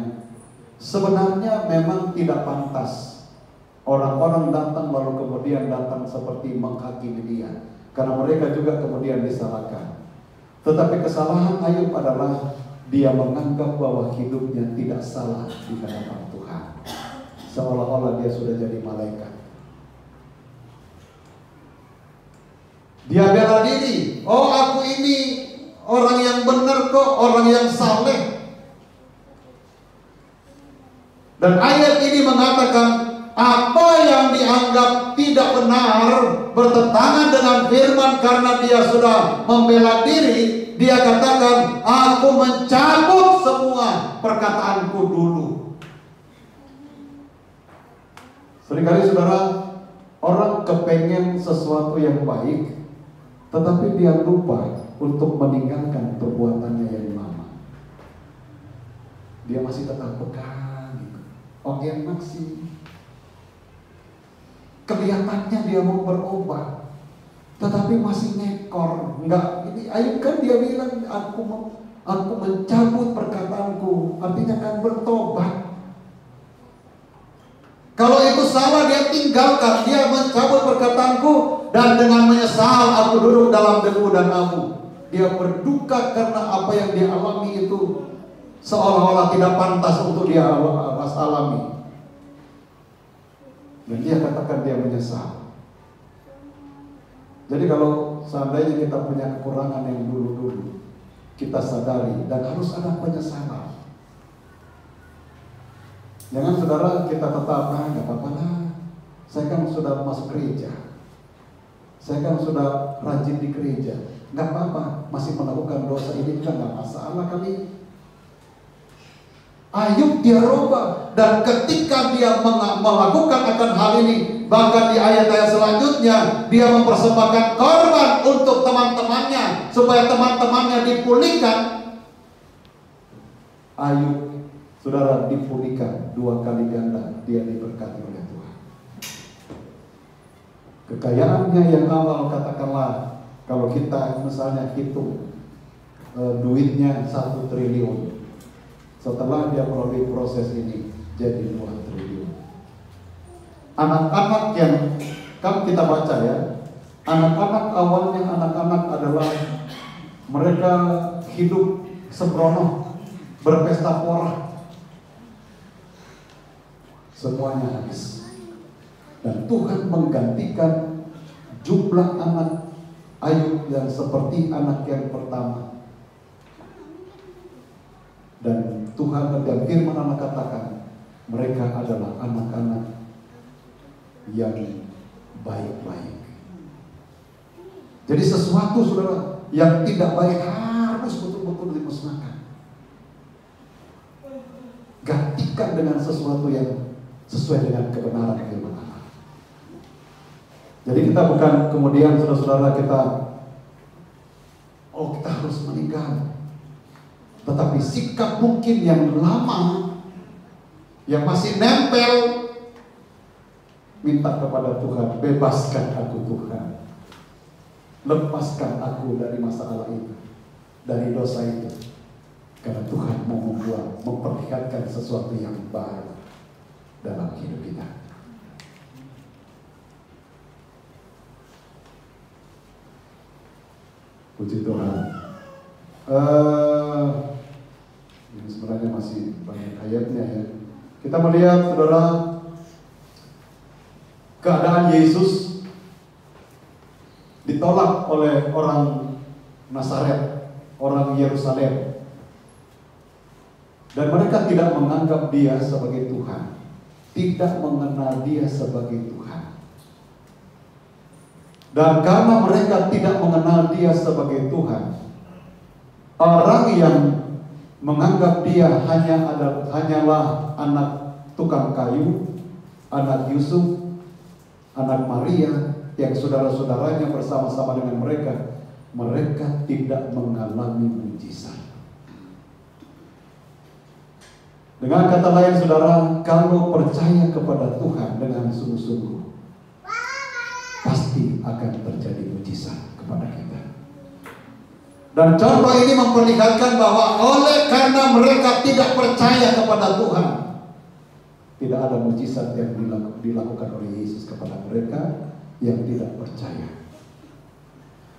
Sebenarnya memang tidak pantas orang-orang datang lalu kemudian datang seperti menghakimi dia, karena mereka juga kemudian disalahkan. Tetapi kesalahan Ayub adalah dia menganggap bahwa hidupnya tidak salah di hadapan Tuhan, seolah-olah dia sudah jadi malaikat. Dia bela diri, oh aku ini orang yang benar kok, orang yang saleh. Dan ayat ini mengatakan apa yang dianggap tidak benar bertentangan dengan firman, karena dia sudah membela diri. Dia katakan, aku mencabut semua perkataanku dulu. Seringkali saudara, orang kepengen sesuatu yang baik, tetapi dia lupa untuk meninggalkan perbuatannya yang lama. Dia masih tetap pegang gitu. Oh enak sih, kelihatannya dia mau berubah, tetapi masih nekor. Enggak, ini Ayub kan dia bilang aku mencabut perkataanku, artinya kan bertobat. Kalau itu salah dia tinggalkan, dia mencabut perkataanku, dan dengan menyesal aku duduk dalam debu dan abu. Dia berduka karena apa yang dia alami itu seolah-olah tidak pantas untuk dia alami. Dan dia katakan dia menyesal. Jadi kalau seandainya kita punya kekurangan yang dulu-dulu, kita sadari dan harus ada penyesalan. Jangan saudara kita tetap, nggak apa-apa lah, saya kan sudah masuk gereja, saya kan sudah rajin di gereja, nggak apa-apa, masih melakukan dosa ini juga nggak masalah kali. Ayub dia rubah, dan ketika dia melakukan akan hal ini, bahkan di ayat-ayat selanjutnya dia mempersembahkan korban untuk teman-temannya supaya teman-temannya dipulihkan. Ayub, saudara, dipulihkan 2 kali ganda, dia diberkati oleh Tuhan. Kekayaannya yang awal, katakanlah kalau kita misalnya hitung duitnya 1 triliun. Setelah dia melalui proses ini jadi 2 triliun. Anak-anak yang kan kita baca ya, anak-anak awalnya anak-anak adalah mereka hidup sembrono, berpesta pora, semuanya habis. Dan Tuhan menggantikan jumlah anak Ayub yang seperti anak yang pertama. Dan Tuhan dan firman Allah katakan mereka adalah anak-anak yang baik-baik. Jadi sesuatu saudara yang tidak baik harus betul-betul dimusnahkan. Gantikan dengan sesuatu yang sesuai dengan kebenaran firman Allah. Jadi kita bukan kemudian saudara-saudara kita harus meninggal. Tetapi sikap mungkin yang lama, yang masih nempel, minta kepada Tuhan, bebaskan aku Tuhan. Lepaskan aku dari masalah itu, dari dosa itu. Karena Tuhan mau memperlihatkan sesuatu yang baru dalam hidup kita. Puji Tuhan. Ini sebenarnya masih banyak ayatnya ya. Kita melihat saudara keadaan Yesus ditolak oleh orang Nazaret, orang Yerusalem. Dan mereka tidak menganggap dia sebagai Tuhan, tidak mengenal dia sebagai Tuhan. Dan karena mereka tidak mengenal dia sebagai Tuhan, orang yang menganggap dia hanyalah anak tukang kayu, anak Yusuf, anak Maria, yang saudara-saudaranya bersama-sama dengan mereka, mereka tidak mengalami mujizat. Dengan kata lain saudara, kalau percaya kepada Tuhan dengan sungguh-sungguh, pasti akan terjadi mujizat kepada kita. Dan contoh ini memperlihatkan bahwa oleh karena mereka tidak percaya kepada Tuhan, tidak ada mujizat yang dilakukan oleh Yesus kepada mereka yang tidak percaya.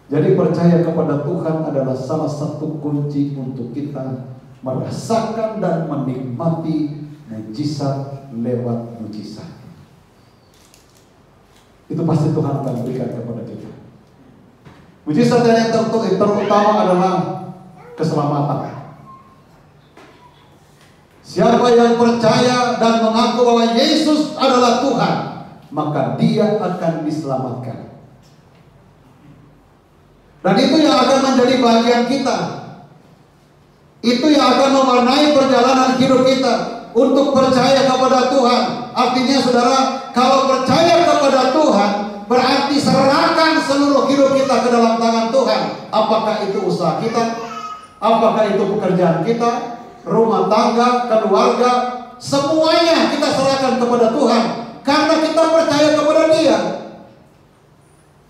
Jadi percaya kepada Tuhan adalah salah satu kunci untuk kita merasakan dan menikmati mujizat lewat mujizat. Itu pasti Tuhan akan berikan kepada kita. Mujizat yang terutama adalah keselamatan. Siapa yang percaya dan mengaku bahwa Yesus adalah Tuhan, maka dia akan diselamatkan. Dan itu yang akan menjadi bagian kita. Itu yang akan mewarnai perjalanan hidup kita untuk percaya kepada Tuhan. Artinya saudara, kalau percaya kepada Tuhan berarti serahkan seluruh hidup kita ke dalam tangan Tuhan. Apakah itu usaha kita, apakah itu pekerjaan kita, rumah tangga, keluarga, semuanya kita serahkan kepada Tuhan karena kita percaya kepada Dia.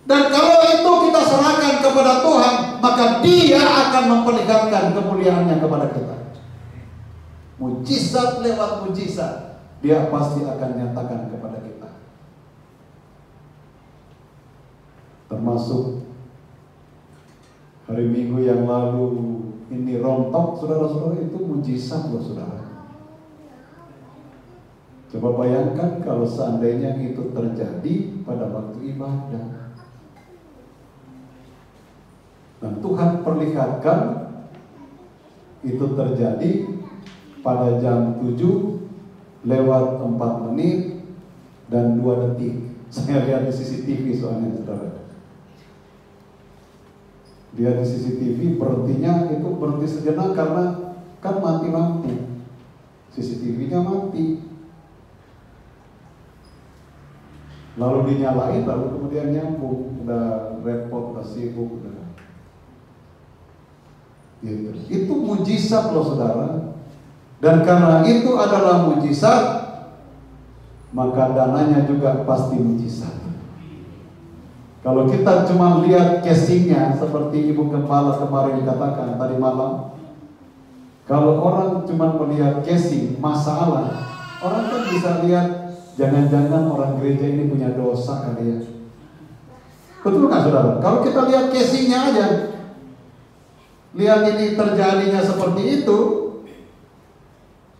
Dan kalau itu kita serahkan kepada Tuhan, maka Dia akan memperlihatkan kemuliaannya kepada kita. Mujizat lewat mujizat, Dia pasti akan nyatakan kepada kita. Termasuk hari Minggu yang lalu ini rontok, saudara-saudara, itu mujizat loh saudara. Coba bayangkan kalau seandainya itu terjadi pada waktu ibadah. Dan Tuhan perlihatkan itu terjadi pada jam 7 lewat 4 menit dan 2 detik. Saya lihat di CCTV soalnya saudara. Dia di CCTV berhentinya itu berhenti sejenak karena kan mati lampu. CCTV-nya mati. Lalu dinyalain, lalu kemudian nyambung. Udah repot, udah sibuk, udah. Gitu. Itu mujizat loh saudara. Dan karena itu adalah mujizat, maka dananya juga pasti mujizat. Kalau kita cuma lihat casingnya seperti Ibu Gembala kemarin katakan tadi malam, kalau orang cuma melihat casing masalah, orang kan bisa lihat jangan-jangan orang gereja ini punya dosa kali ya. Betul nggak saudara? Kalau kita lihat casingnya aja, lihat ini terjadinya seperti itu,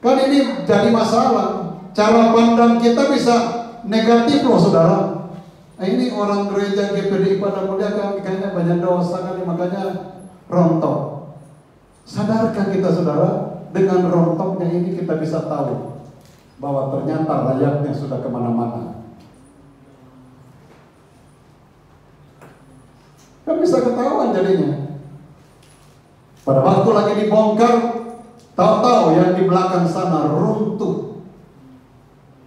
kan ini jadi masalah. Cara pandang kita bisa negatif loh saudara. Nah, ini orang gereja GPDI pada mulia kayaknya banyak dosa kali, makanya rontok. Sadarkah kita saudara, dengan rontoknya ini kita bisa tahu bahwa ternyata rayapnya sudah kemana-mana. Kan bisa ketahuan jadinya. Pada waktu lagi dibongkar, tahu-tahu yang di belakang sana runtuh.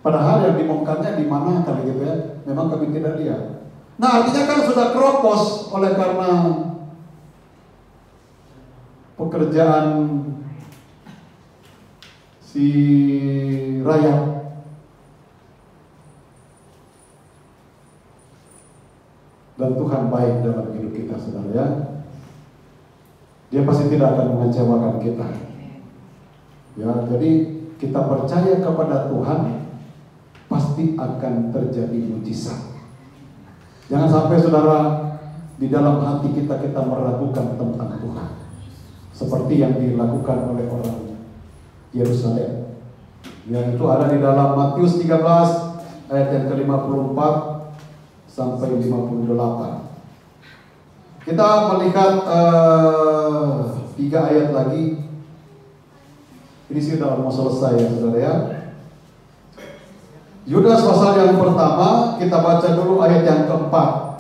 Padahal yang dibongkarnya di mana kali gitu ya, memang kami tidak lihat. Nah artinya kan sudah keropos oleh karena pekerjaan si rayap. Dan Tuhan baik dalam hidup kita saudara ya. Dia pasti tidak akan mengecewakan kita. Ya, jadi kita percaya kepada Tuhan, pasti akan terjadi mujizat. Jangan sampai saudara di dalam hati kita meragukan tentang Tuhan, seperti yang dilakukan oleh orang Yerusalem. Yang itu ada di dalam Matius 13 ayat yang ke-54 sampai 58. Kita melihat 3 ayat lagi. Ini sudah mau selesai ya saudara ya. Yudas pasal yang pertama, kita baca dulu ayat yang keempat.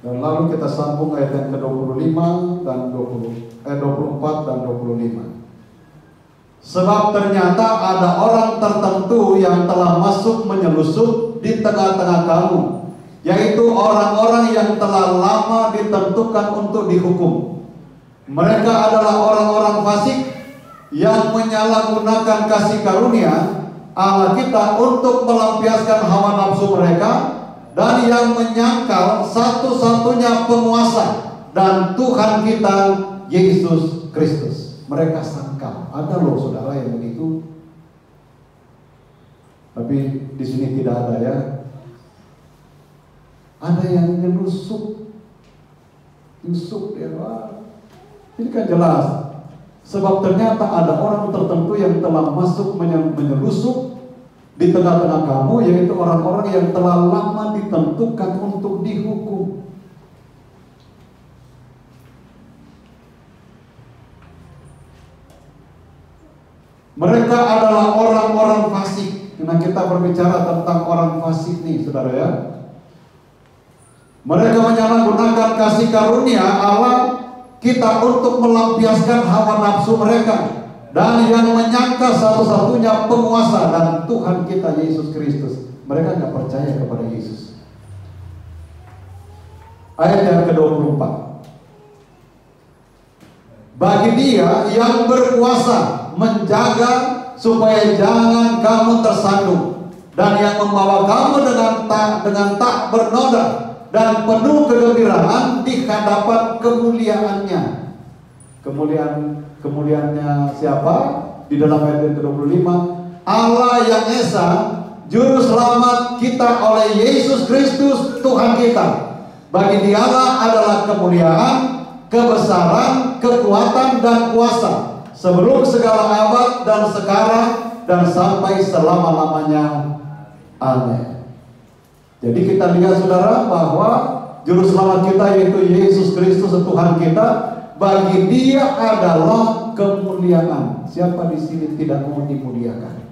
Dan lalu kita sambung ayat yang ke-25 dan 24 dan 25. Sebab ternyata ada orang tertentu yang telah masuk menyelusup di tengah-tengah kamu, yaitu orang-orang yang telah lama ditentukan untuk dihukum. Mereka adalah orang-orang fasik yang menyalahgunakan kasih karunia Allah kita untuk melampiaskan hawa nafsu mereka, dan yang menyangkal satu-satunya penguasa dan Tuhan kita Yesus Kristus. Mereka sangkal. Ada loh saudara yang begitu. Tapi di sini tidak ada ya. Ada yang nyelusup. Yusuf ya. Ini kan jelas. Sebab ternyata ada orang tertentu yang telah masuk menyelusup di tengah-tengah kamu, yaitu orang-orang yang telah lama ditentukan untuk dihukum. Mereka adalah orang-orang fasik. Nah, kita berbicara tentang orang fasik nih, saudara ya. Mereka menyalahgunakan kasih karunia Allah kita untuk melampiaskan hawa nafsu mereka, dan yang menyangka satu-satunya penguasa dan Tuhan kita Yesus Kristus. Mereka nggak percaya kepada Yesus. Ayat yang ke-24. Bagi Dia yang berkuasa menjaga supaya jangan kamu tersandung, dan yang membawa kamu dengan tak bernoda dan penuh kegembiraan di hadapan kemuliaannya. Kemuliaannya siapa? Di dalam ayat ke-25, Allah yang Esa, Juru Selamat kita oleh Yesus Kristus Tuhan kita. Bagi Dialah adalah kemuliaan, kebesaran, kekuatan dan kuasa, sebelum segala abad dan sekarang dan sampai selama-lamanya. Amin. Jadi kita lihat saudara bahwa Juru Selamat kita yaitu Yesus Kristus Tuhan kita, bagi Dia adalah kemuliaan. Siapa di sini tidak mau dimuliakan?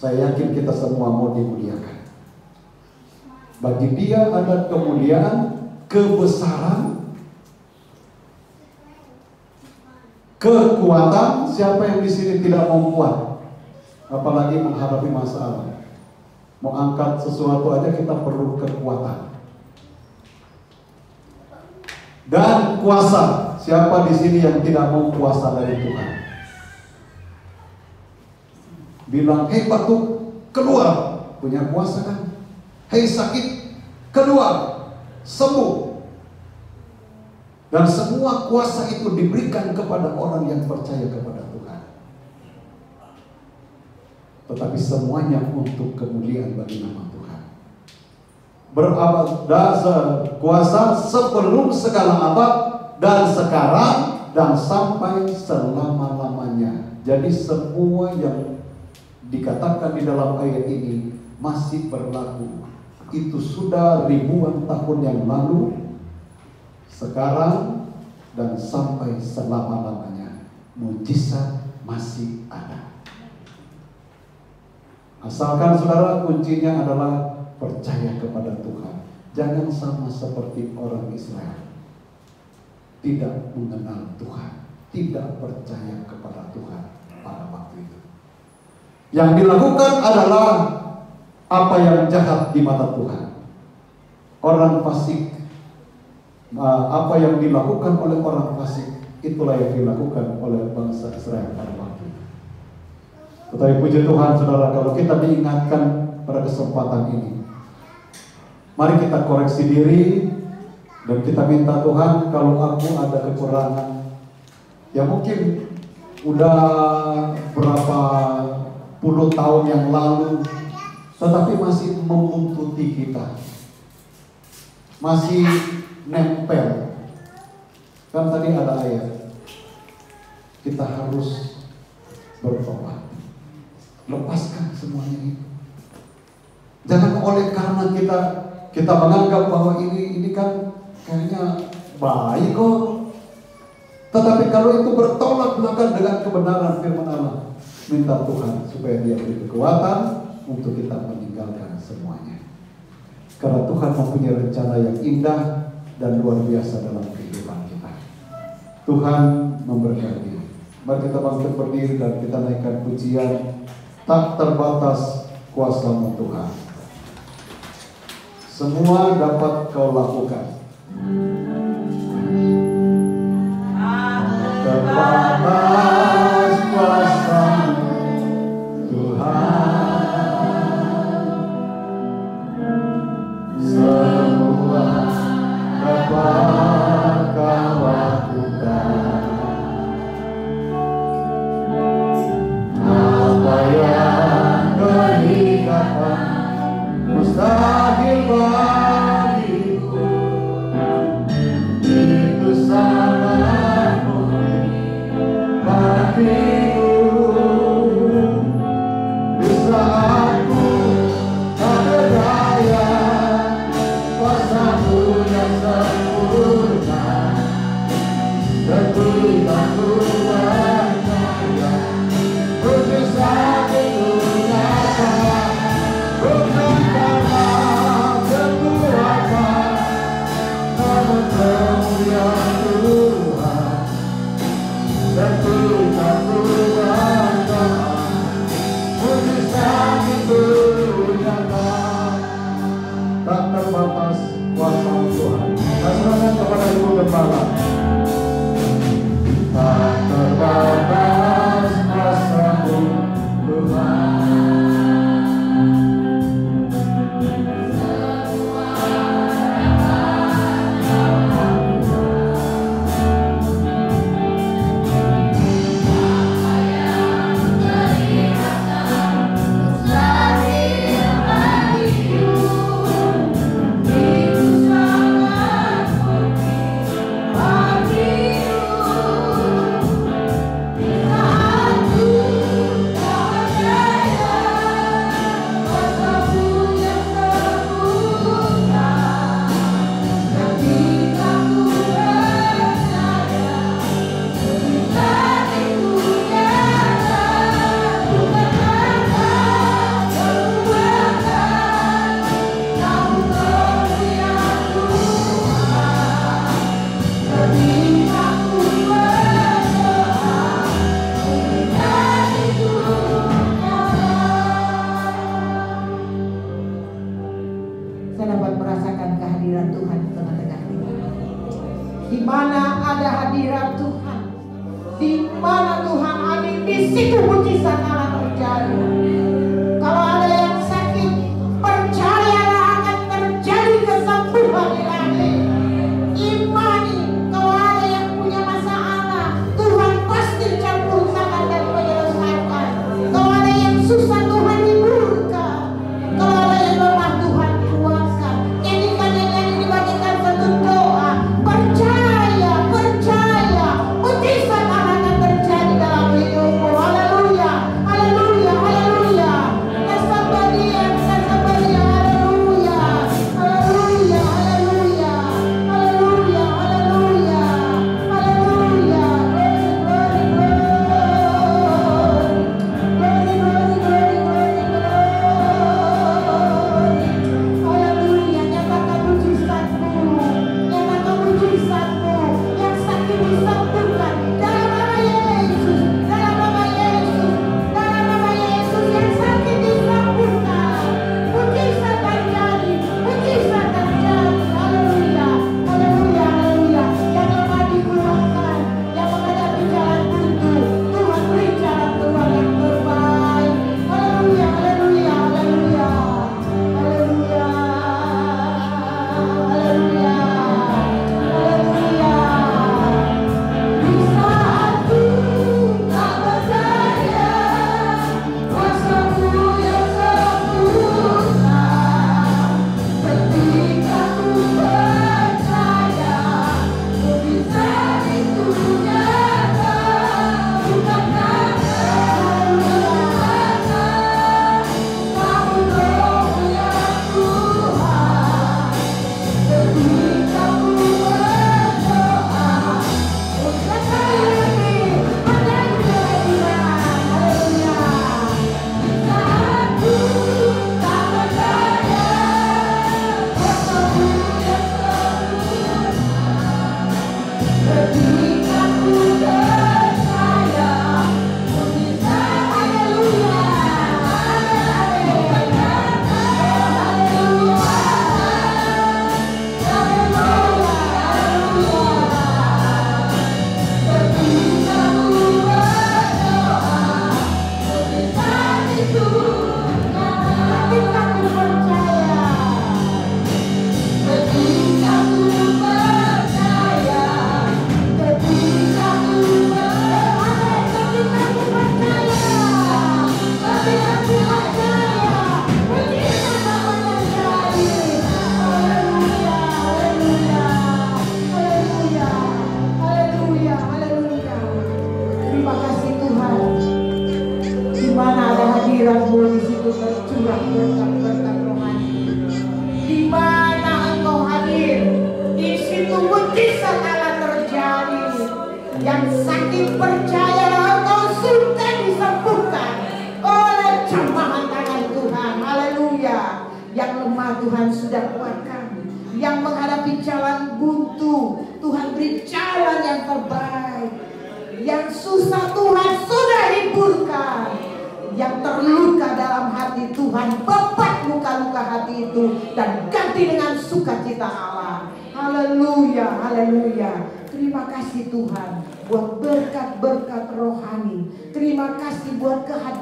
Saya yakin kita semua mau dimuliakan. Bagi Dia ada kemuliaan, kebesaran, kekuatan. Siapa yang di sini tidak mau kuat? Apalagi menghadapi masalah. Mau angkat sesuatu aja kita perlu kekuatan. Dan kuasa. Siapa di sini yang tidak mau kuasa dari Tuhan? Bilang, batu keluar. punya kuasa kan? Hei sakit, keluar, sembuh. Dan semua kuasa itu diberikan kepada orang yang percaya kepada Tuhan. Tetapi semuanya untuk kemuliaan bagi nama Tuhan. Berabad dasar kuasa sebelum segala abad dan sekarang dan sampai selama-lamanya. Jadi semua yang dikatakan di dalam ayat ini masih berlaku. Itu sudah ribuan tahun yang lalu, sekarang, dan sampai selama-lamanya. Mujizat masih ada. Asalkan saudara, kuncinya adalah percaya kepada Tuhan. Jangan sama seperti orang Israel, tidak mengenal Tuhan, tidak percaya kepada Tuhan pada waktu itu. Yang dilakukan adalah apa yang jahat di mata Tuhan. Orang fasik, apa yang dilakukan oleh orang fasik, itulah yang dilakukan oleh bangsa Israel pada waktu itu. Tetapi puji Tuhan saudara, kalau kita diingatkan pada kesempatan ini, mari kita koreksi diri dan kita minta Tuhan, kalau aku ada kekurangan, ya mungkin udah berapa puluh tahun yang lalu, tetapi masih membuntuti kita, masih nempel. Kan tadi ada ayat, kita harus bertobat, lepaskan semuanya itu. Jangan oleh karena kita menganggap bahwa ini kan kayaknya baik kok, tetapi kalau itu bertolak belakang dengan kebenaran firman Allah, minta Tuhan supaya Dia beri kekuatan untuk kita meninggalkan semuanya. Karena Tuhan mempunyai rencana yang indah dan luar biasa dalam kehidupan kita. Tuhan memberkati. Mari kita bangkit berdiri dan kita naikkan pujian tak terbatas kuasa-Mu Tuhan. Semua dapat Kau lakukan. Terbatas kuasa-Mu Tuhan, semua dapat Kau lakukan. Apa yang kelihatan mustahil bagiku, itu sangat mungkin bagiku. Di saat ku tak berdaya, kuasa-Mu yang sempurna, tentu tak ku percaya. Mujizat itu nyata, bukan karena kekuatan, namun kemuliaan Tuhan. Tentu tak ku percaya. Mujizat itu nyata, tak terbatas kuasa Tuhan. Kita serahkan kepada Ibu Gembala. Tak terbatas kuasa-Mu Tuhan. Saya dapat merasakan kehadiran Tuhan di tengah-tengah kita. Di mana ada hadirat Tuhan, di mana Tuhan hadir, di situ mujizat Allah terjadi. Kalau ada yang sakit,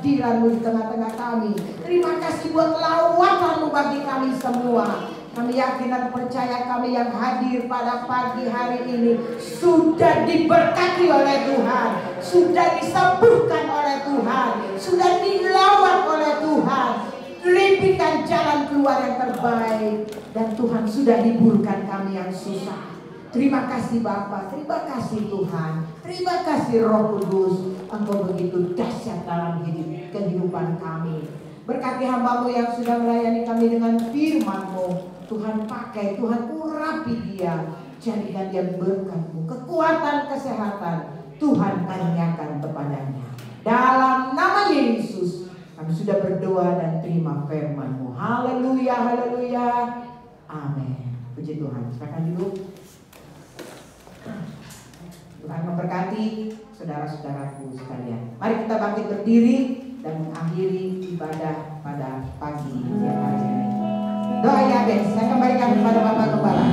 Kehadiran-Mu di tengah-tengah kami. Terima kasih buat lawatan-Mu bagi kami semua. Kami yakin dan percaya kami yang hadir pada pagi hari ini sudah diberkati oleh Tuhan, sudah disembuhkan oleh Tuhan, sudah dilawat oleh Tuhan, diberikan jalan keluar yang terbaik, dan Tuhan sudah hiburkan kami yang susah. Terima kasih Bapa, terima kasih Tuhan, terima kasih Roh Kudus. Engkau begitu dahsyat dalam kehidupan kami. Berkati hamba-Mu yang sudah melayani kami dengan firman-Mu. Tuhan pakai, Tuhan urapi dia, jadikan dia berkat-Mu, kekuatan, kesehatan Tuhan karuniakan kepadanya. Dalam nama Yesus kami sudah berdoa dan terima firman-Mu. Haleluya, haleluya, amin. Puji Tuhan. Silakan duduk. Tuhan memberkati saudara-saudaraku sekalian. Mari kita bangkit berdiri dan mengakhiri ibadah pada pagi siang hari ini. Doa Yabes, saya kembalikan kepada Bapak Gembala.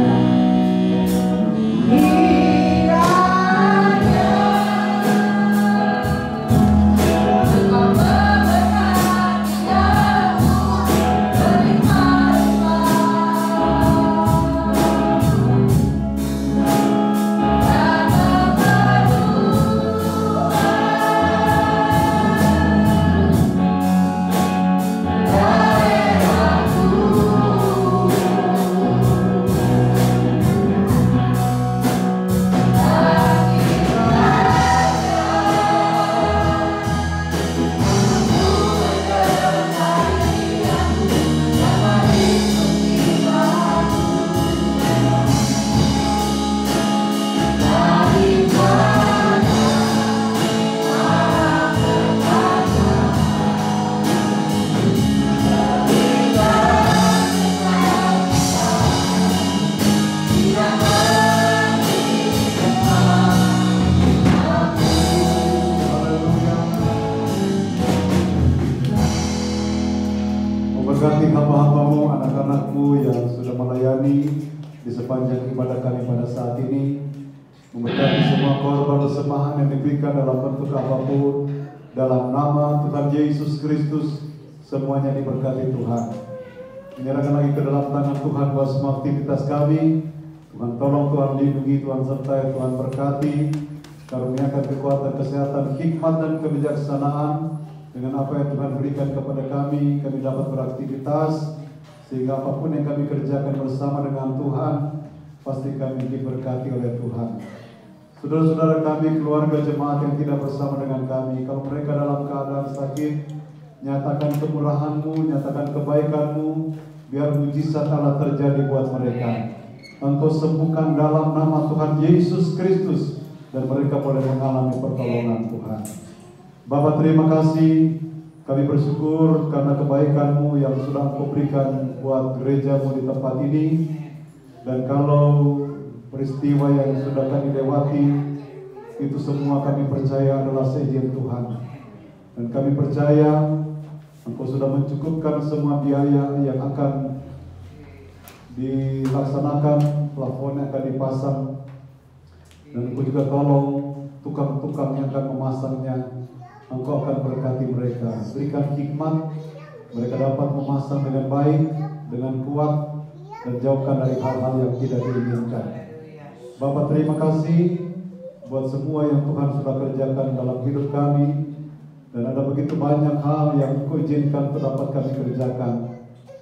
Memberkati hamba-hamba-Mu, anak-anak-Mu yang sudah melayani di sepanjang ibadah kami pada saat ini. Memberkati semua korban persembahan yang diberikan dalam bentuk apapun. Dalam nama Tuhan Yesus Kristus, semuanya diberkati Tuhan. Menyerahkan lagi ke dalam tangan Tuhan buat semua aktivitas kami. Tuhan tolong, Tuhan lindungi, Tuhan sertai, Tuhan berkati. Karuniakan kekuatan, kesehatan, hikmat dan kebijaksanaan. Dengan apa yang Tuhan berikan kepada kami dapat beraktivitas, sehingga apapun yang kami kerjakan bersama dengan Tuhan, pasti kami diberkati oleh Tuhan. Saudara-saudara kami, keluarga jemaat yang tidak bersama dengan kami, kalau mereka dalam keadaan sakit, nyatakan kemurahan-Mu, nyatakan kebaikan-Mu, biar mujizat Allah terjadi buat mereka. Engkau sembuhkan dalam nama Tuhan Yesus Kristus, dan mereka boleh mengalami pertolongan Tuhan. Bapa, terima kasih, kami bersyukur karena kebaikan-Mu yang sudah Engkau berikan buat gereja-Mu di tempat ini. Dan kalau peristiwa yang sudah kami lewati, itu semua kami percaya adalah seizin Tuhan. Dan kami percaya Engkau sudah mencukupkan semua biaya yang akan dilaksanakan, plafon yang akan dipasang. Dan Engkau juga tolong tukang-tukang yang akan memasangnya. Engkau akan berkati mereka, berikan hikmat, mereka dapat memasang dengan baik, dengan kuat, dan jauhkan dari hal-hal yang tidak diinginkan. Bapak, terima kasih buat semua yang Tuhan sudah kerjakan dalam hidup kami. Dan ada begitu banyak hal yang Engkau izinkan untuk dapat kami kerjakan.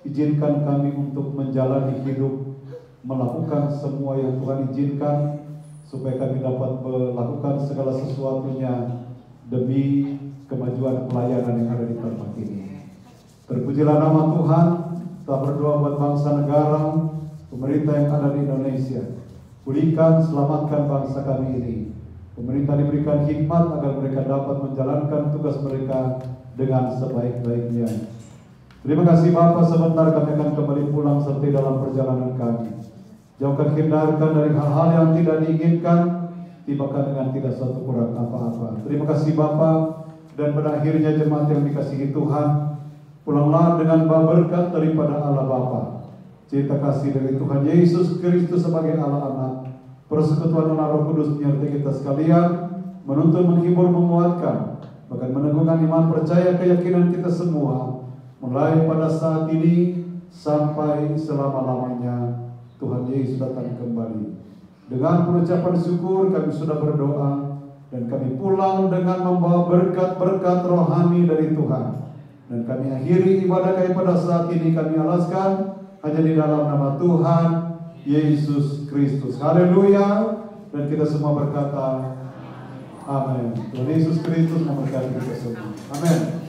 Izinkan kami untuk menjalani hidup, melakukan semua yang Tuhan izinkan, supaya kami dapat melakukan segala sesuatunya demi kemajuan pelayanan yang ada di tempat ini. Terpujilah nama Tuhan. Kita berdoa buat bangsa negara, pemerintah yang ada di Indonesia. Pulihkan, selamatkan bangsa kami ini. Pemerintah diberikan hikmat agar mereka dapat menjalankan tugas mereka dengan sebaik-baiknya. Terima kasih Bapa, sebentar kami akan kembali pulang seperti dalam perjalanan kami. Jauhkan, hindarkan dari hal-hal yang tidak diinginkan, tibakan dengan tidak satu kurang apa-apa. Terima kasih Bapa, dan pada akhirnya jemaat yang dikasihi Tuhan, pulanglah dengan berkat daripada Allah Bapa, cinta kasih dari Tuhan Yesus Kristus sebagai Allah Anak, persekutuan Allah Roh Kudus menyertai kita sekalian, menuntun, menghibur, menguatkan, bahkan meneguhkan iman, percaya, keyakinan kita semua, mulai pada saat ini sampai selama-lamanya. Tuhan Yesus datang kembali. Dengan pengucapan syukur kami sudah berdoa, dan kami pulang dengan membawa berkat-berkat rohani dari Tuhan. Dan kami akhiri ibadah kami pada saat ini, kami alaskan hanya di dalam nama Tuhan Yesus Kristus. Haleluya. Dan kita semua berkata amin. Tuhan Yesus Kristus memberkati kita semua. Amin.